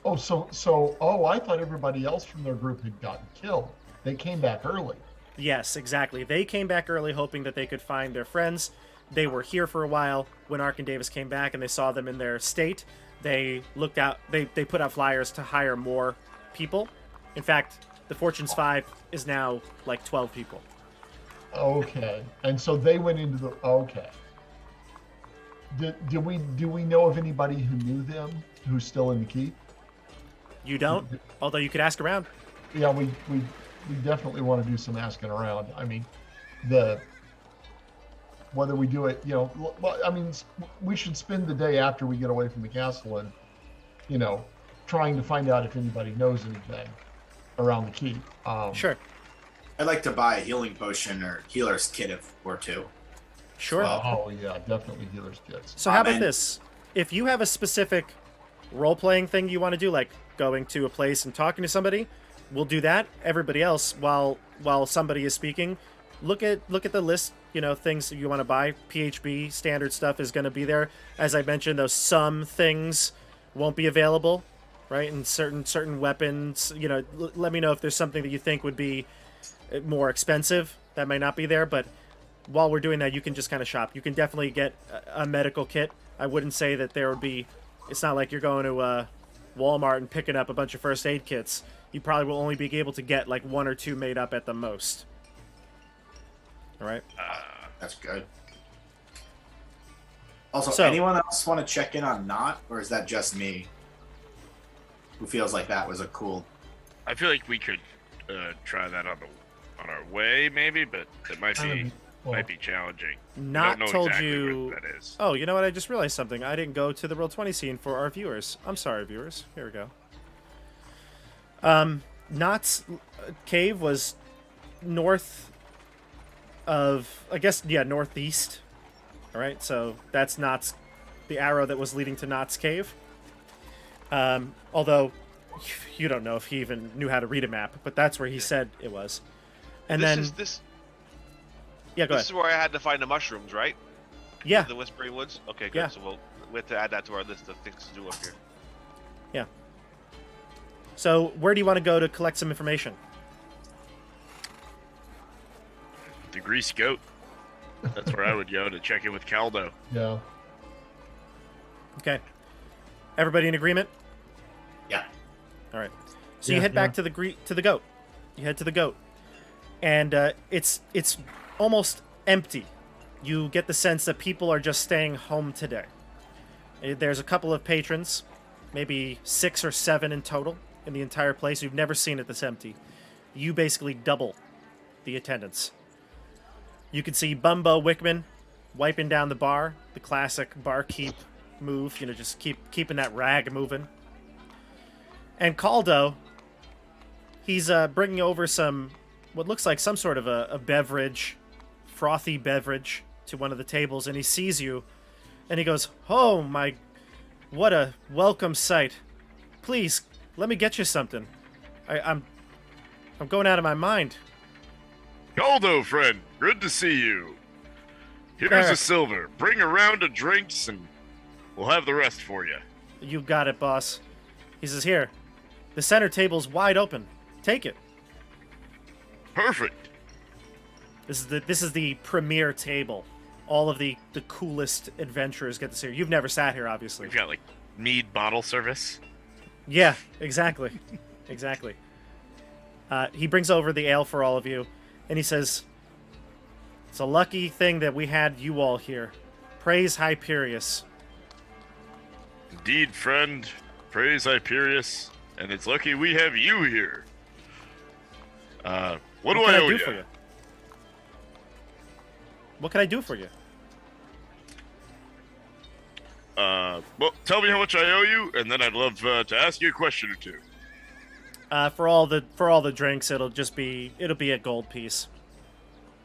Oh, I thought everybody else from their group had gotten killed. They came back early. Yes, exactly. They came back early hoping that they could find their friends. They were here for a while. When Ark and Davis came back and they saw them in their state, they looked out. They put out flyers to hire more people. In fact, the Fortunes 5 is now like 12 people. Okay, and so they went into the. Okay. Do we know of anybody who knew them who's still in the keep? You don't? Although you could ask around. Yeah, we definitely want to do some asking around. I mean, whether we do it, we should spend the day after we get away from the castle and, trying to find out if anybody knows anything around the keep. Sure. I'd like to buy a healing potion or healer's kit or two. Sure. Oh yeah, definitely healer's kits. So how about and- this? If you have a specific role-playing thing you want to do, like going to a place and talking to somebody, we'll do that. Everybody else, while somebody is speaking, look at the list. Things that you want to buy. PHB standard stuff is going to be there. As I mentioned, though, some things won't be available, right? And certain weapons. Let me know if there's something that you think would be more expensive that might not be there. But while we're doing that, you can just kind of shop. You can definitely get a medical kit. I wouldn't say that there would be. It's not like you're going to Walmart and picking up a bunch of first aid kits. You probably will only be able to get like one or two made up at the most. All right. That's good. Also, So- anyone else want to check in on Knot, or is that just me? Who feels like that was a cool? I feel like we could try that on our way, maybe, but it might be challenging. Not we don't know told exactly you. where that is. Oh, you know what? I just realized something. I didn't go to the Roll20 scene for our viewers. I'm sorry, viewers. Here we go. Knott's cave was north of, I guess, northeast. All right, so that's Knott's the arrow that was leading to Knott's cave. Although you don't know if he even knew how to read a map, but that's where he said it was. And this then is this. yeah, go This ahead. is where I had to find the mushrooms, right? Yeah, The Whispering Woods. Okay, good. Yeah. So we have to add that to our list of things to do up here. yeah. So where do you want to go to collect some information? The Grease Goat. That's where I would go to check in with Caldo. Yeah. Okay. Everybody in agreement? Yeah. All right. So you Yeah, head back to the goat. You head to the goat, and it's almost empty. You get the sense that people are just staying home today. There's a couple of patrons, maybe 6 or 7 in total in the entire place. You've never seen it this empty. You basically double the attendance. You can see Bumbo Wickman wiping down the bar, the classic barkeep move, just keeping that rag moving. And Caldo, he's bringing over what looks like some sort of a beverage, frothy beverage, to one of the tables, and he sees you, and he goes, "Oh my, what a welcome sight! Please, let me get you something. I'm going out of my mind." Caldo, friend, good to see you. Here's Eric. a silver. Bring a round of drinks, and we'll have the rest for you. You got it, boss. He says, "Here, the center table's wide open. Take it." Perfect. This is the premier table. All of the coolest adventurers get to see. You've never sat here, obviously. We've got like mead bottle service. Yeah, exactly, exactly. He brings over the ale for all of you, and he says, "It's a lucky thing that we had you all here. Praise Hyperius." Indeed, friend. Praise Hyperius. And it's lucky we have you here. What do can I I owe do you? for you? What can I do for you? Well, tell me how much I owe you, and then I'd love to ask you a question or two. For all the drinks, it'll be a gold piece.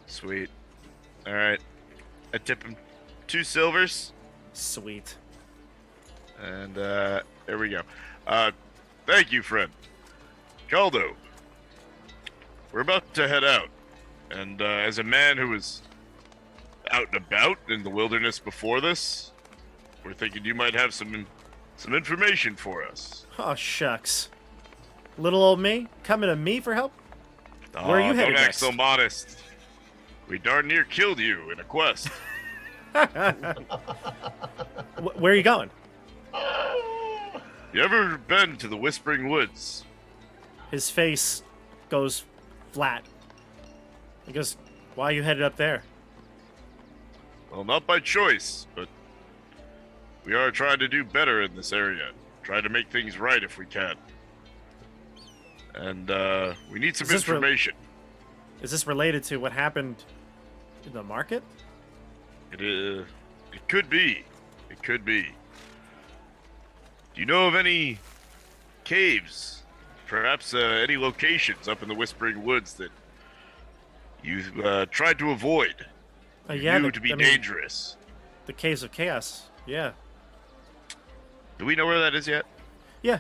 Sweet. All right. I tip him 2 silvers, Sweet. and there we go. Thank you, friend. Caldo, we're about to head out, and as a man who was out and about in the wilderness before this, we're thinking you might have some information for us. Oh shucks. Little old me coming to me for help? Where are you headed Don't act next? so modest. We darn near killed you in a quest. Where are you going? You ever been to the Whispering Woods? His face goes flat. He goes, "Why are you headed up there?" Well, not by choice, but we are trying to do better in this area. Try to make things right if we can. And we need some Is this information. Is this related to what happened in the market? It could be. It could be. Do you know of any caves? Perhaps any locations up in the Whispering Woods that you've tried to avoid? Yeah, Knew to be dangerous. The Caves of Chaos. Yeah. Do we know where that is yet? Yeah.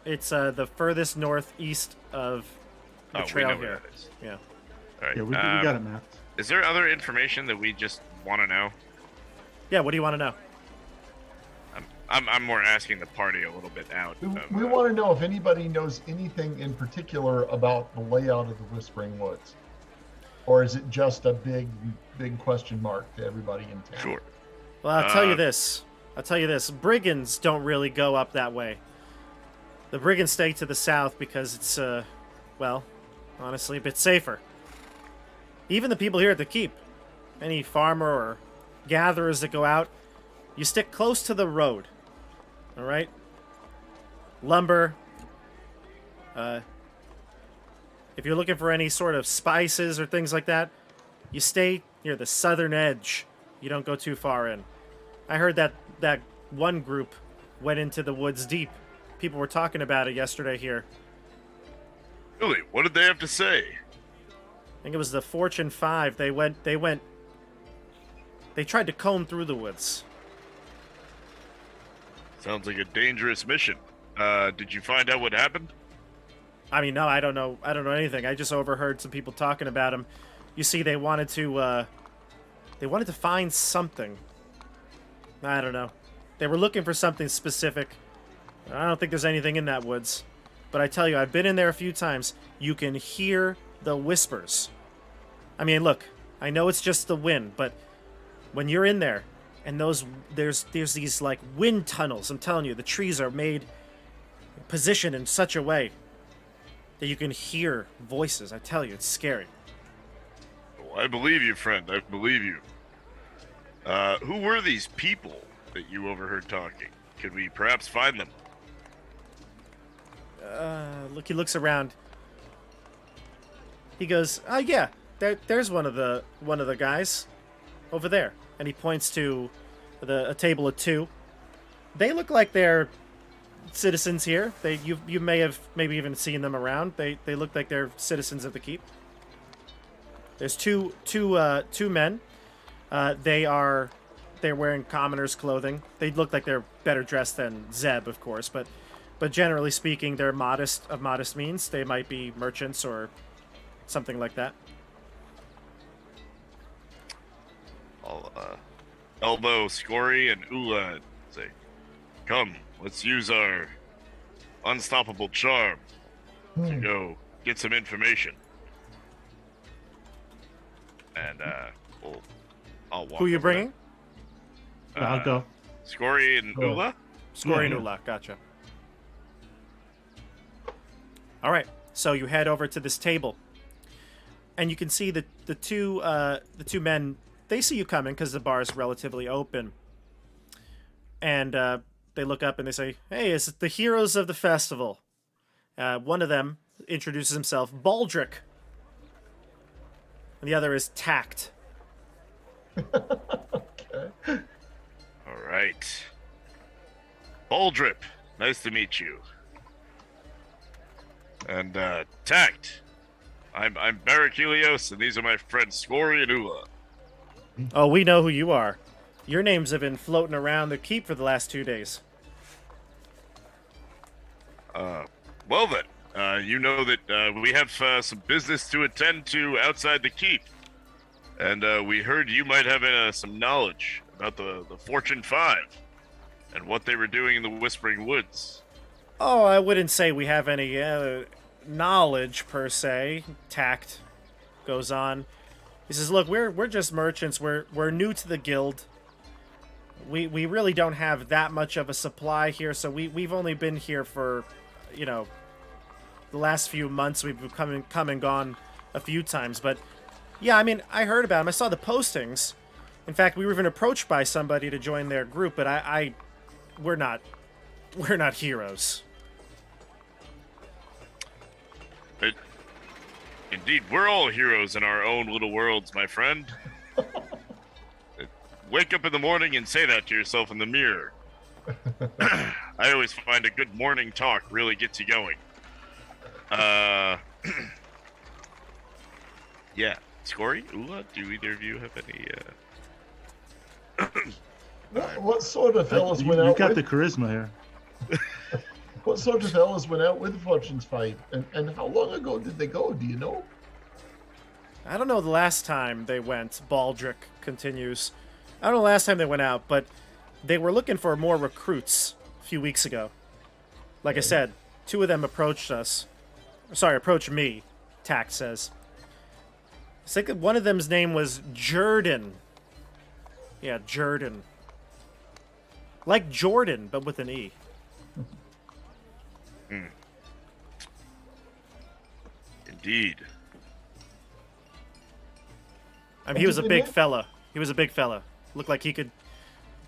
It's the furthest northeast of the we trail know where here. that is. Yeah. All right. Yeah, we got it mapped. Is there other information that we just want to know? Yeah, what do you want to know? I'm more asking the party a little bit out. We want to know if anybody knows anything in particular about the layout of the Whispering Woods. Or is it just a big question mark to everybody in town? Sure. Well, I'll tell you this. Brigands don't really go up that way. The brigands stay to the south because it's, well, honestly, a bit safer. Even the people here at the keep, any farmer or gatherers that go out, you stick close to the road. All right? Lumber. If you're looking for any sort of spices or things like that, you stay near the southern edge. You don't go too far in. I heard that one group went into the woods deep. People were talking about it yesterday here. Really? What did they have to say? I think it was the Fortune 5. They tried to comb through the woods. Sounds like a dangerous mission. Did you find out what happened? I mean, no, I don't know. I don't know anything. I just overheard some people talking about him. You see, they wanted to find something. I don't know. They were looking for something specific. I don't think there's anything in that woods. But I tell you, I've been in there a few times. You can hear the whispers. I mean, look, I know it's just the wind, but when you're in there, and there's these like wind tunnels. I'm telling you, the trees are positioned in such a way that you can hear voices. I tell you, it's scary. Oh, I believe you, friend. I believe you. Who were these people that you overheard talking? Could we perhaps find them? Look, he looks around. He goes, "Oh yeah, there's one of the guys over there," and he points to a table of two. They look like they're citizens here. You may have maybe even seen them around. They look like they're citizens of the keep. There's two men. They're wearing commoners' clothing. They look like they're better dressed than Zeb, of course, but generally speaking, they're of modest means. They might be merchants or something like that. I'll elbow Scory and Ula and say, "Come, let's use our unstoppable charm to go get some information." And I'll walk. Who are you over bringing? there. I'll go. Scory and Cool. Ula. Scory and Yeah. Ula, gotcha. All right, so you head over to this table, and you can see that the two men. They see you coming because the bar is relatively open, and they look up and they say, "Hey, it's the heroes of the festival." One of them introduces himself, Baldric, and the other is Tact. Okay. All right. Baldrip, nice to meet you. And Tact, I'm Barachelios, and these are my friends Scory and Ula. Oh, we know who you are. Your names have been floating around the keep for the last 2 days. Well then, you know that we have some business to attend to outside the keep, and we heard you might have some knowledge about the Fortune 5 and what they were doing in the Whispering Woods. Oh, I wouldn't say we have any knowledge per se. Tact goes on. He says, "Look, we're just merchants. We're new to the guild. We really don't have that much of a supply here, so we've only been here for, the last few months. We've come and gone a few times, but yeah, I mean, I heard about them. I saw the postings. In fact, we were even approached by somebody to join their group, but we're not heroes." But indeed, we're all heroes in our own little worlds, my friend. Wake up in the morning and say that to yourself in the mirror. I always find a good morning talk really gets you going. Yeah. Scory, Ula, do either of you have any, What sort of fellas You went out got with? the charisma here. What sort of fellas went out with Fortune's 5? And how long ago did they go? Do you know? I don't know the last time they went. Baldric continues. I don't know the last time they went out, but they were looking for more recruits a few weeks ago. Like I said, two of them approached us. Sorry, approached me, Tact says. I think that one of them's name was Jordan. Yeah, Jordan. Like Jordan, but with an E. indeed. I mean, he was a Did big they- fella. He was a big fella. Looked like he could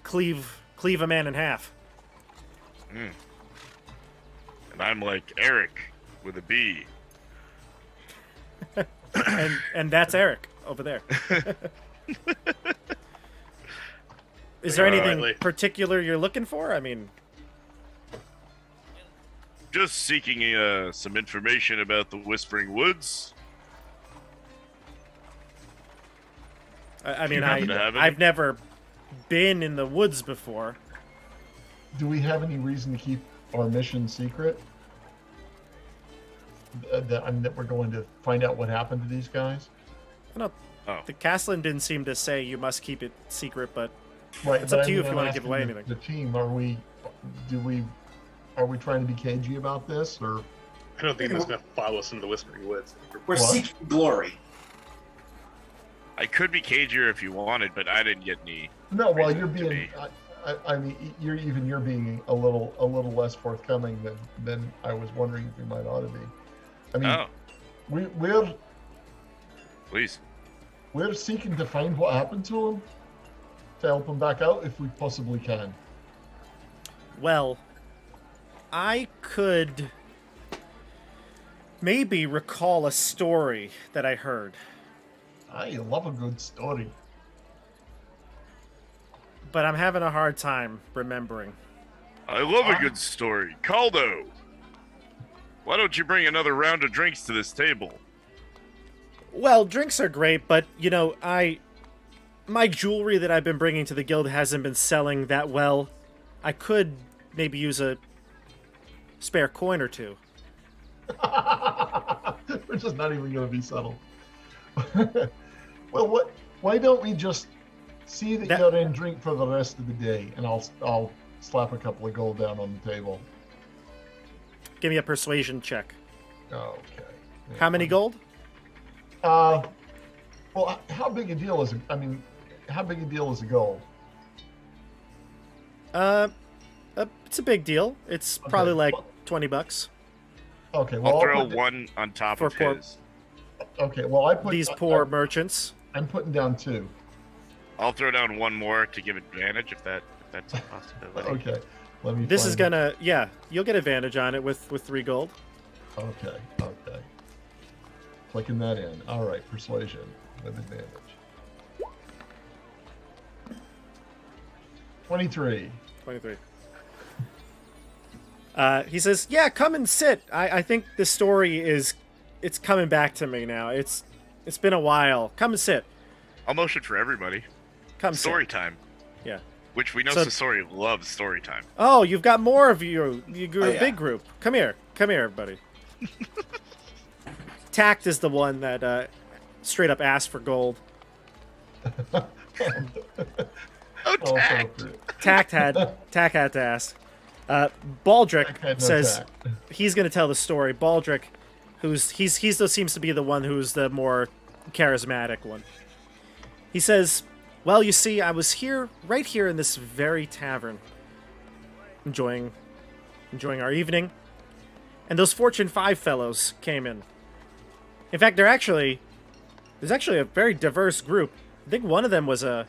cleave a man in half. And I'm like Eric with a B. And that's Eric over there. Is there anything Rightly. particular you're looking for? I mean, Just seeking some information about the Whispering Woods. I mean, you happen to have any? I've never been in the woods before. do we have any reason to keep our mission secret? That we're going to find out what happened to these guys? I don't know. Oh. The Castellan didn't seem to say you must keep it secret, but Right. It's but up to I you mean, if you I'm wanna give asking away the- anything. The team, are we trying to be cagey about this, or? I don't think he's gonna follow us into the Whispering Woods. We're What? seeking glory. I could be cagier if you wanted, but I didn't get any. No, well, reason you're to being. be. I mean, you're being a little less forthcoming than I was wondering if you might ought to be. I mean, Oh, please. we're seeking to find what happened to him, to help him back out if we possibly can. well, I could maybe recall a story that I heard, I love a good story. but I'm having a hard time remembering. I love a good story. Caldo, why don't you bring another round of drinks to this table? Well, drinks are great, but you know, my jewelry that I've been bringing to the guild hasn't been selling that well. I could maybe use a spare coin or two. We're just not even going to be subtle. Well, why don't we just see that, That- you're in drink for the rest of the day, and I'll slap a couple of gold down on the table. Give me a persuasion check. Okay. How many gold? Well, how big a deal is it? I mean, how big a deal is a gold? It's a big deal. It's probably like well- $20. Okay. Well, I'll I'll throw put- one on top For of poor- his. Okay. Well, I put These poor merchants. I'm putting down 2. I'll throw down one more to give advantage if that's a possibility. Okay. Let me. This is find- gonna, yeah, you'll get advantage on it with 3 gold. Okay. Okay. Clicking that in. All right. Persuasion with advantage. 23. 23. He says, "Yeah, come and sit. I think the story it's coming back to me now. It's been a while. Come and sit. I'll motion for everybody. Come Story sit. time, Yeah. which we know So- Sasori loves story time. Oh, you've got more of you. You're Oh, a yeah. big group. Come here, everybody." Tact is the one that straight up asked for gold. Oh, Oh, tact. appropriate. Tact had to ask. Baldric Had no says tact. he's going to tell the story. Baldric, he still seems to be the one who's the more charismatic one. He says, "Well, you see, I was right here in this very tavern, enjoying our evening, and those Fortune 5 fellows came in. In fact, there's actually a very diverse group. I think one of them was a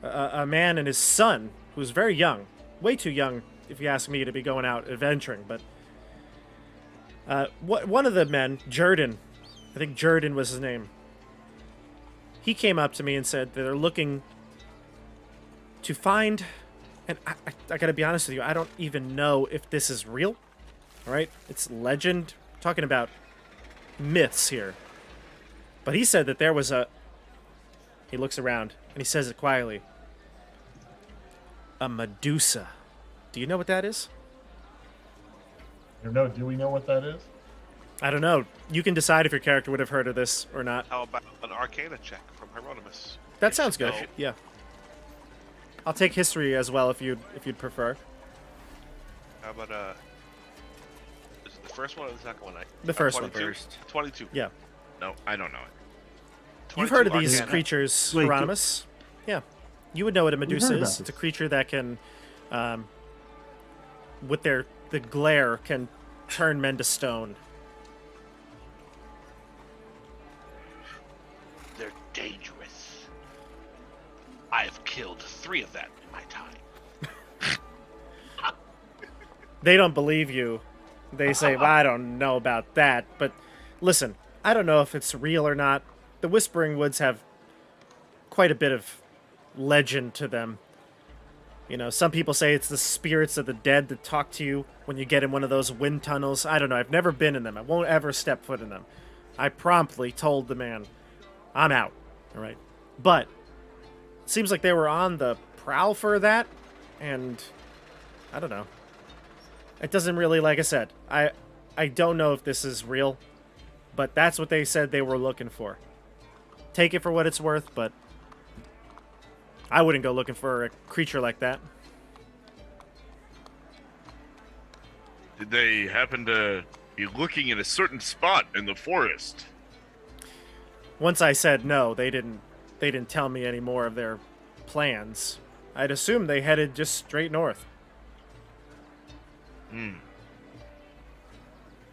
man and his son who's very young, way too young, if you ask me, to be going out adventuring. But one of the men, Jordan, I think Jordan was his name. He came up to me and said that they're looking to find, and I gotta be honest with you, I don't even know if this is real. All right, it's legend. We're talking about myths here. But he said that there was a. He looks around and he says it quietly. A Medusa. Do you know what that is? I don't know. Do we know what that is? I don't know. You can decide if your character would have heard of this or not. How about an Arcana check from Hieronymus? That sounds good. No. Yeah. I'll take history as well if you'd prefer. How about is it the first one or the second one? The first one. 22? First. 22. Yeah. No, I don't know it. You've heard of 22 these Arcana. creatures, Wait, Hieronymus? Yeah. You would know what a Medusa heard is. about It's a this. creature that can, with the glare, can turn men to stone. They're dangerous. I have killed 3 of them in my time. They don't believe you. They say, well, I don't know about that. But listen, I don't know if it's real or not. The Whispering Woods have quite a bit of legend to them. You know, some people say it's the spirits of the dead that talk to you when you get in one of those wind tunnels. I don't know. I've never been in them. I won't ever step foot in them. I promptly told the man, I'm out. All right. But it seems like they were on the prowl for that. And I don't know. It doesn't really, like I said, I don't know if this is real, but that's what they said they were looking for. Take it for what it's worth, but I wouldn't go looking for a creature like that. Did they happen to be looking in a certain spot in the forest? Once I said no, they didn't tell me any more of their plans. I'd assume they headed just straight north.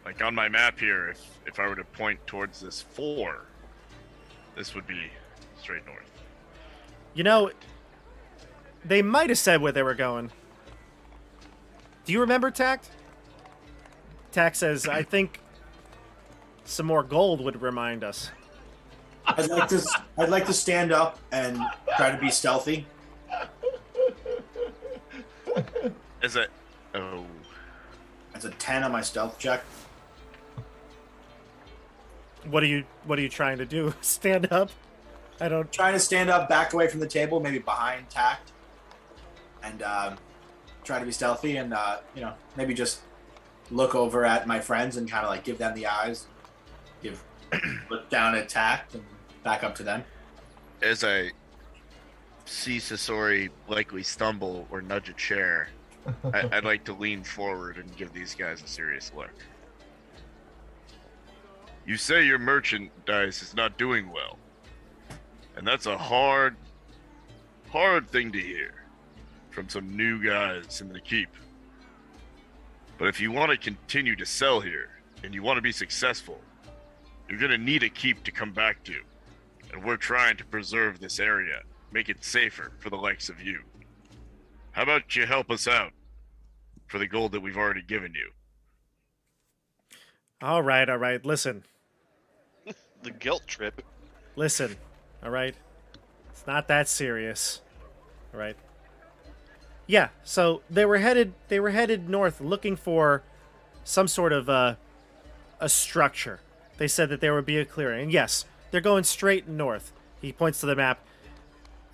Like on my map here, if I were to point towards this 4, this would be straight north. You know, they might have said where they were going. Do you remember, Tact? Tact says, I think some more gold would remind us. I'd like to stand up and try to be stealthy. As a That's a 10 on my stealth check. What are you trying to do? Stand up? I don't. Trying to stand up, back away from the table, maybe behind Tact, and try to be stealthy, and maybe just look over at my friends and kind of like give them the eyes, look down at Tact, and back up to them. as I see Sasori likely stumble or nudge a chair, I'd like to lean forward and give these guys a serious look. You say your merchandise is not doing well, and that's a hard thing to hear from some new guys in the keep. But if you want to continue to sell here, and you want to be successful, you're going to need a keep to come back to. And we're trying to preserve this area, make it safer for the likes of you. How about you help us out for the gold that we've already given you? All right. Listen. The guilt trip. Listen. All right. It's not that serious. All right. Yeah, so they were headed north looking for some sort of a structure. They said that there would be a clearing. And yes, they're going straight north. He points to the map.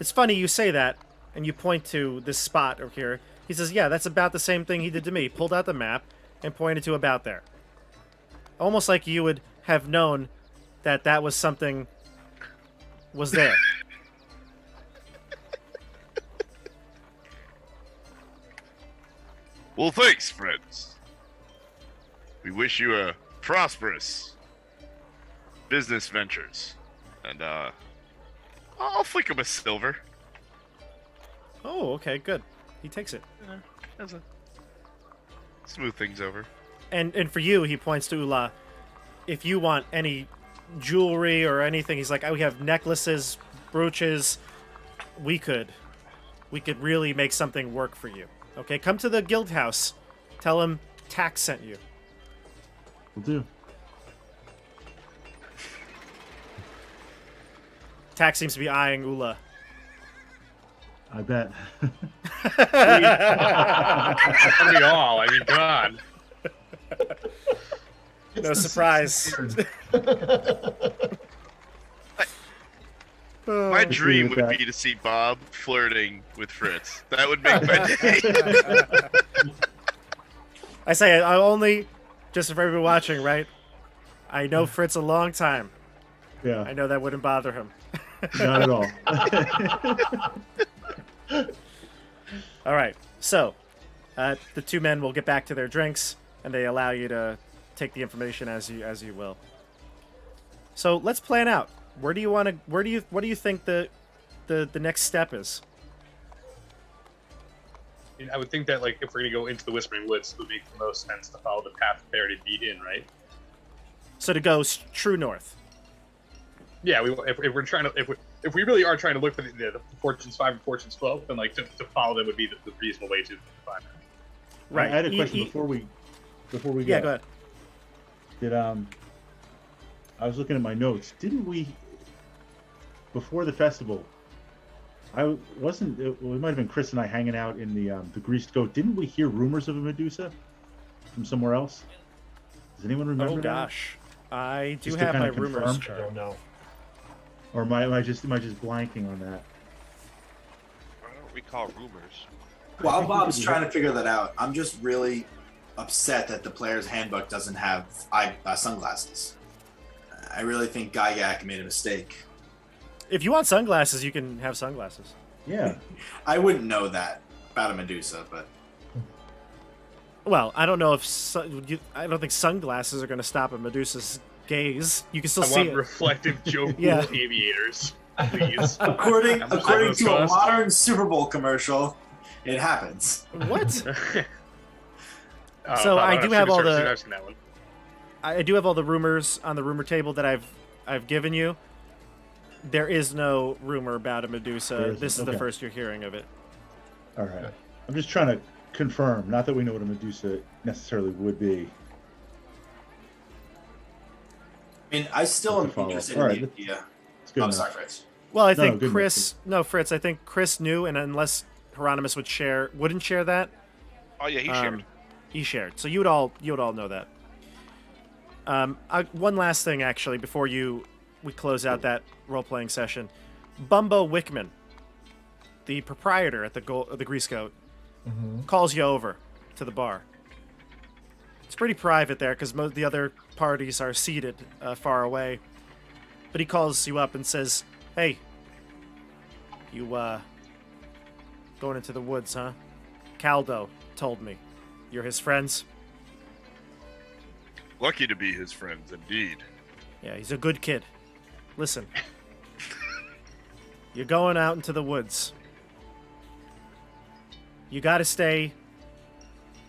It's funny you say that, and you point to this spot over here. He says, yeah, that's about the same thing he did to me. Pulled out the map and pointed to about there. Almost like you would have known that that was something was there. Well, thanks, friends. We wish you a prosperous business ventures. And, I'll flick him a silver. Oh, okay, good. He takes it. As a smooth things over. And for you, he points to Ula. If you want any jewelry or anything, he's like, we have necklaces, brooches. We could really make something work for you. Okay, come to the guild house. Tell him Tax sent you. Will do. Tax seems to be eyeing Ula. I bet. We all. I mean, come on. No surprise. My dream with would that. be to see Bob flirting with Fritz. That would make my day. I say, I only, just for everyone watching, right? I know Fritz a long time. Yeah, I know that wouldn't bother him. not at all. All right, so the two men will get back to their drinks, and they allow you to take the information as you will. So let's plan out. What do you think the next step is? And I would think that, like, if we're gonna go into the Whispering Woods, it would make the most sense to follow the path they already beat in, right? So to go true north. Yeah, if we really are trying to look for the Fortunes 5 and Fortunes 12, then like to follow them would be the reasonable way to find them. Right. I had a question before we Yeah, go. go ahead. Did I was looking at my notes. Didn't we before the festival? I wasn't. It might have been Chris and I hanging out in the Greased Goat. Didn't we hear rumors of a Medusa from somewhere else? Does anyone remember? Oh that? gosh, I do Just to have my kinda rumors confirm. I chart. don't know. Or am I just blanking on that? I don't recall rumors. While think we Bob's could- trying to figure that out, I'm just really upset that the player's handbook doesn't have sunglasses. I really think Gygax made a mistake. If you want sunglasses, you can have sunglasses. Yeah. I wouldn't know that about a Medusa, but Well, I don't know if I don't think sunglasses are going to stop a Medusa's gaze. You can still I see want it. reflective Joe Cool Yeah. aviators, please. according How much according those to a cost? modern Super Bowl commercial, it happens. What? Oh, So I do have all the- I've seen that one. I do have all the rumors on the rumor table that I've given you. There is no rumor about a There Medusa. isn't, This is the okay. first you're hearing of it. All right. I'm just trying to confirm. Not that we know what a Medusa necessarily would be. I mean, I still am That's a follow-up. interested All in right, the let's- idea. It's good I'm enough. sorry, Fritz. Well, I No, think good enough, Chris. No, Fritz. I think Chris knew, and unless Hieronymus wouldn't share that. Oh yeah, he shared. He shared. So you would all know that. One last thing, actually, before we close out that role-playing session. Bumbo Wickman, the proprietor at the Grease Goat, calls you over to the bar. It's pretty private there because most of the other parties are seated far away. But he calls you up and says, "Hey, you going into the woods, huh? Caldo told me. You're his friends?" Lucky to be his friends, indeed. Yeah, he's a good kid. Listen. You're going out into the woods. You gotta stay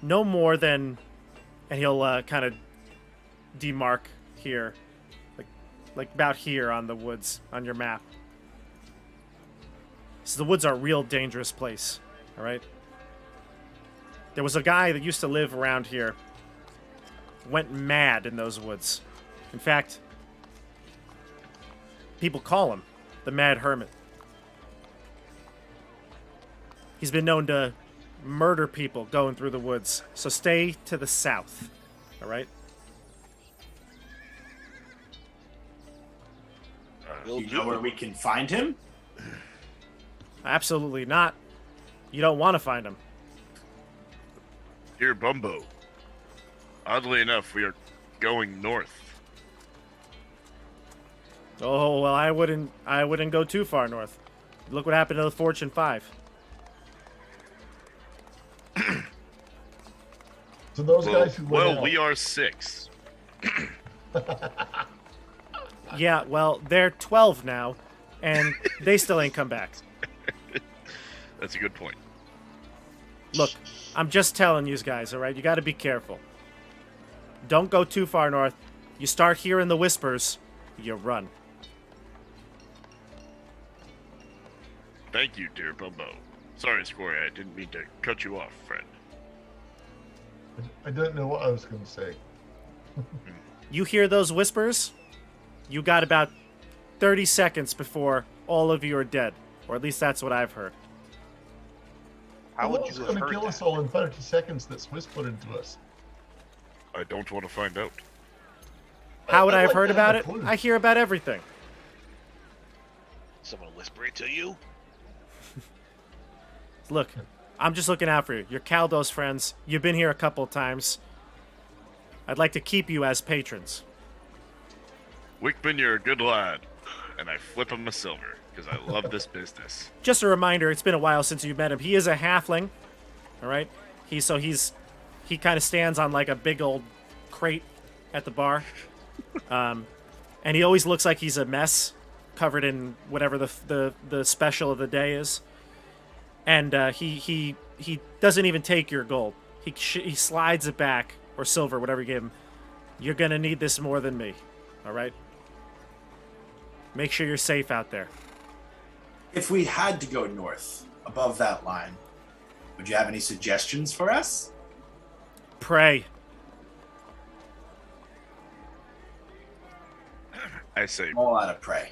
no more than, and he'll kind of demark here, like about here on the woods on your map. So the woods are a real dangerous place, all right? There was a guy that used to live around here, went mad in those woods. In fact, people call him the Mad Hermit. He's been known to murder people going through the woods, so stay to the south, all right? Will You know where do. we can find him? Absolutely not. You don't want to find him. Here, Bumbo. Oddly enough, we are going north. Oh, well, I wouldn't go too far north. Look what happened to the Fortune 5. So those Well, guys who went out, we are 6. Yeah, well, they're 12 now, and they still ain't come back. That's a good point. Look, I'm just telling you guys, all right? You got to be careful. Don't go too far north. You start hearing the whispers, you run. Thank you, dear Bumbo. Sorry, Scory, I didn't mean to cut you off, friend. I don't know what I was going to say. You hear those whispers? You got about 30 seconds before all of you are dead. Or at least that's what I've heard. How would What's you have going to heard kill that? us all in 30 seconds that's whispered into us? I don't want to find out. How would I'd I have like heard to about have it? a clue. I hear about everything. Someone whisper it to you? Look, I'm just looking out for you. You're Caldo's friends. You've been here a couple of times. I'd like to keep you as patrons. Wickman, you're a good lad. And I flip him a silver, because I love this business. Just a reminder, it's been a while since you met him. He is a halfling, all right? He kind of stands on like a big old crate at the bar. And he always looks like he's a mess, covered in whatever the special of the day is. And he doesn't even take your gold. He slides it back, or silver, whatever you give him. You're gonna need this more than me, all right? Make sure you're safe out there. If we had to go north above that line, would you have any suggestions for us? Pray. I say, I'm all out of prey.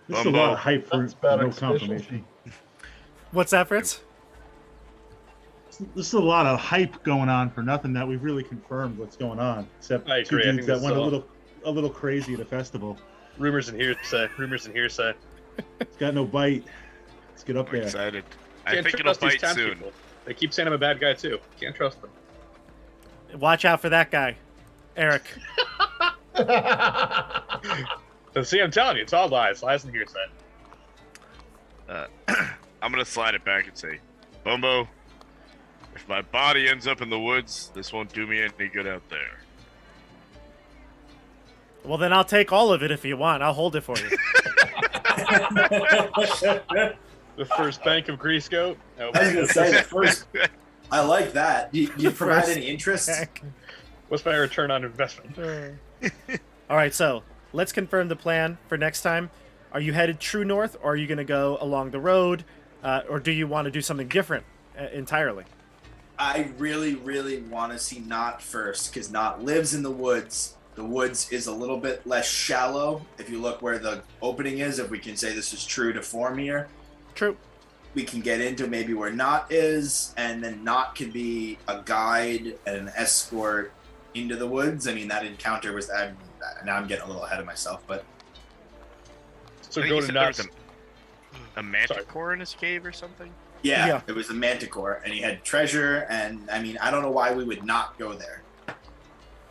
This is a lot of hype for That's bad no specialty. confirmation. What's that, Fritz? This is a lot of hype going on for nothing that we've really confirmed what's going on. Except I two agree, I dudes think that this went is a little crazy at a festival. Rumors and hearsay. Rumors and hearsay. It's got no bite. Let's get up I'm there. excited. I Can't think it'll trust these fight town soon. people. They keep saying I'm a bad guy too. Can't trust them. Watch out for that guy, Eric. So see, I'm telling you, it's all lies. Lies and hearsay. I'm gonna slide it back and say, Bumbo, if my body ends up in the woods, this won't do me any good out there. Well, then I'll take all of it if you want. I'll hold it for you. The first bank of grease goat. I was gonna say the first. I like that. Do you provide First any interest? Heck. What's my return on investment? All right, so let's confirm the plan for next time. Are you headed true north, or are you going to go along the road, or do you want to do something different entirely? I really, really want to see Knot first because Knot lives in the woods. The woods is a little bit less shallow. If you look where the opening is, if we can say this is true to form here, True. we can get into maybe where Knot is, and then Knot can be a guide and an escort into the woods. I mean, that encounter was. Now I'm getting a little ahead of myself, but So I think go you to said there was nuts. a manticore in his cave or something? yeah, it was a manticore, and he had treasure. And I mean, I don't know why we would not go there.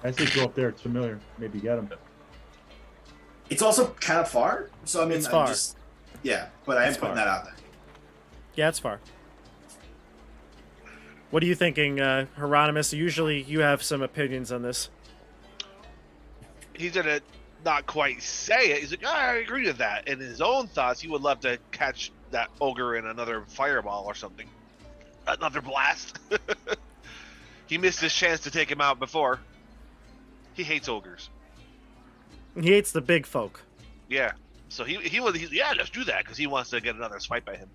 I say go up there. It's familiar. Maybe get him. It's also kind of far, so I mean, It's far. Yeah, but I am It's putting far. that out there. Yeah, it's far. What are you thinking, Hieronymus? Usually you have some opinions on this. He's gonna not quite say it. He's like, I agree with that. In his own thoughts, he would love to catch that ogre in another fireball or something. Another blast. He missed his chance to take him out before. He hates ogres. He hates the big folk. Yeah. So he was, yeah, let's do that because he wants to get another swipe by him.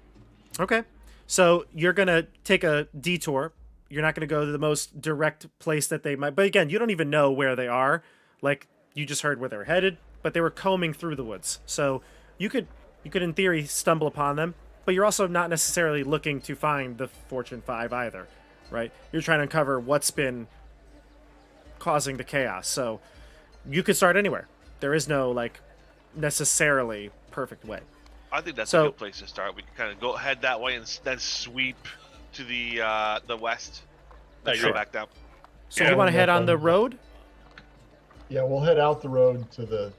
Okay. So you're going to take a detour. You're not going to go to the most direct place that they might. But again, you don't even know where they are. Like, you just heard where they were headed, but they were combing through the woods. So you could in theory stumble upon them, but you're also not necessarily looking to find the Fortune 5 either, right? You're trying to uncover what's been causing the chaos. So you could start anywhere. There is no like necessarily perfect way. I think that's So- a good place to start. We can kind of go head that way and then sweep to the west. Then Sure. go back down. So Yeah. you want to head on the road? Yeah, we'll head out the road to the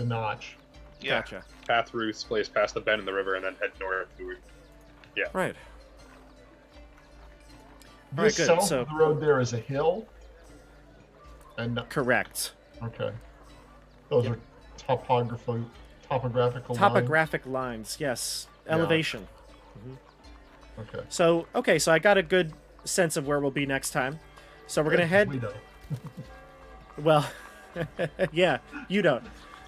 notch. Yeah. Gotcha. Path through this place past the bend in the river and then head north. Right. All right, Just good. south So- of the road there is a hill. And Correct. okay, those are topographical lines. Topographic lines, yes. Yeah. Elevation. Okay. So, okay, so I got a good sense of where we'll be next time. So we're going to head, We know. well, yeah, you don't.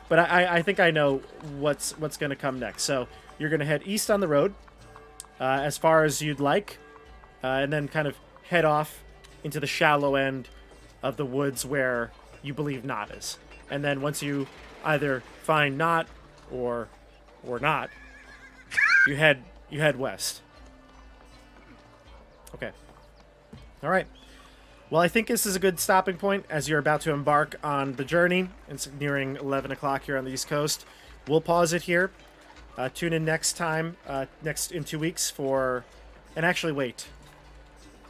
But I think I know what's going to come next. So you're going to head east on the road as far as you'd like, and then kind of head off into the shallow end of the woods where you believe Knot is. And then once you either find Knot or not, you head west. Okay. All right. Well, I think this is a good stopping point as you're about to embark on the journey. It's nearing 11 o'clock here on the East Coast. We'll pause it here. Tune in next time, next in 2 weeks for... And actually, wait.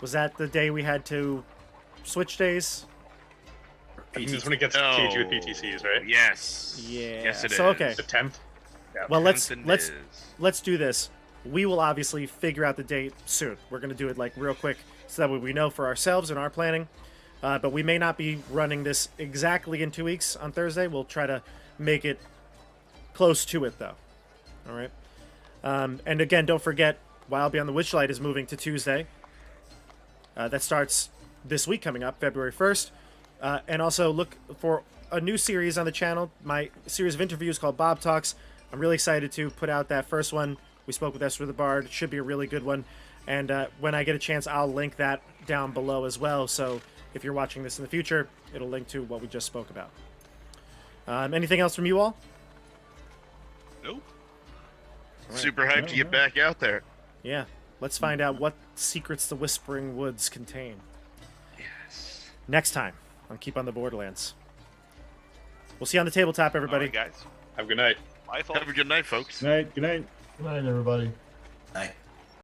Was that the day we had to switch days? I think that's when it gets No. cagey with PTCs, right? Yes. Yeah. Yes, it is. So, okay. The 10th? Yeah. Well, let's Tenth let's is. let's do this. We will obviously figure out the date soon. We're going to do it like real quick so that way we know for ourselves and our planning. But we may not be running this exactly in 2 weeks on Thursday. We'll try to make it close to it, though. All right. And again, don't forget, Wild Beyond the Witchlight is moving to Tuesday. That starts this week coming up, February 1st. And also look for a new series on the channel, my series of interviews called Bob Talks. I'm really excited to put out that first one. We spoke with Esther the Bard. It should be a really good one. And when I get a chance, I'll link that down below as well. So if you're watching this in the future, it'll link to what we just spoke about. Anything else from you all? Nope. Super hyped to get back out there. Yeah. Let's find out what secrets the Whispering Woods contain. Yes. Next time on Keep on the Borderlands. We'll see you on the tabletop, everybody. All right, guys. Have a good night. Bye, folks. Have a good night, folks. Good night. Good night. Good night, everybody. Night.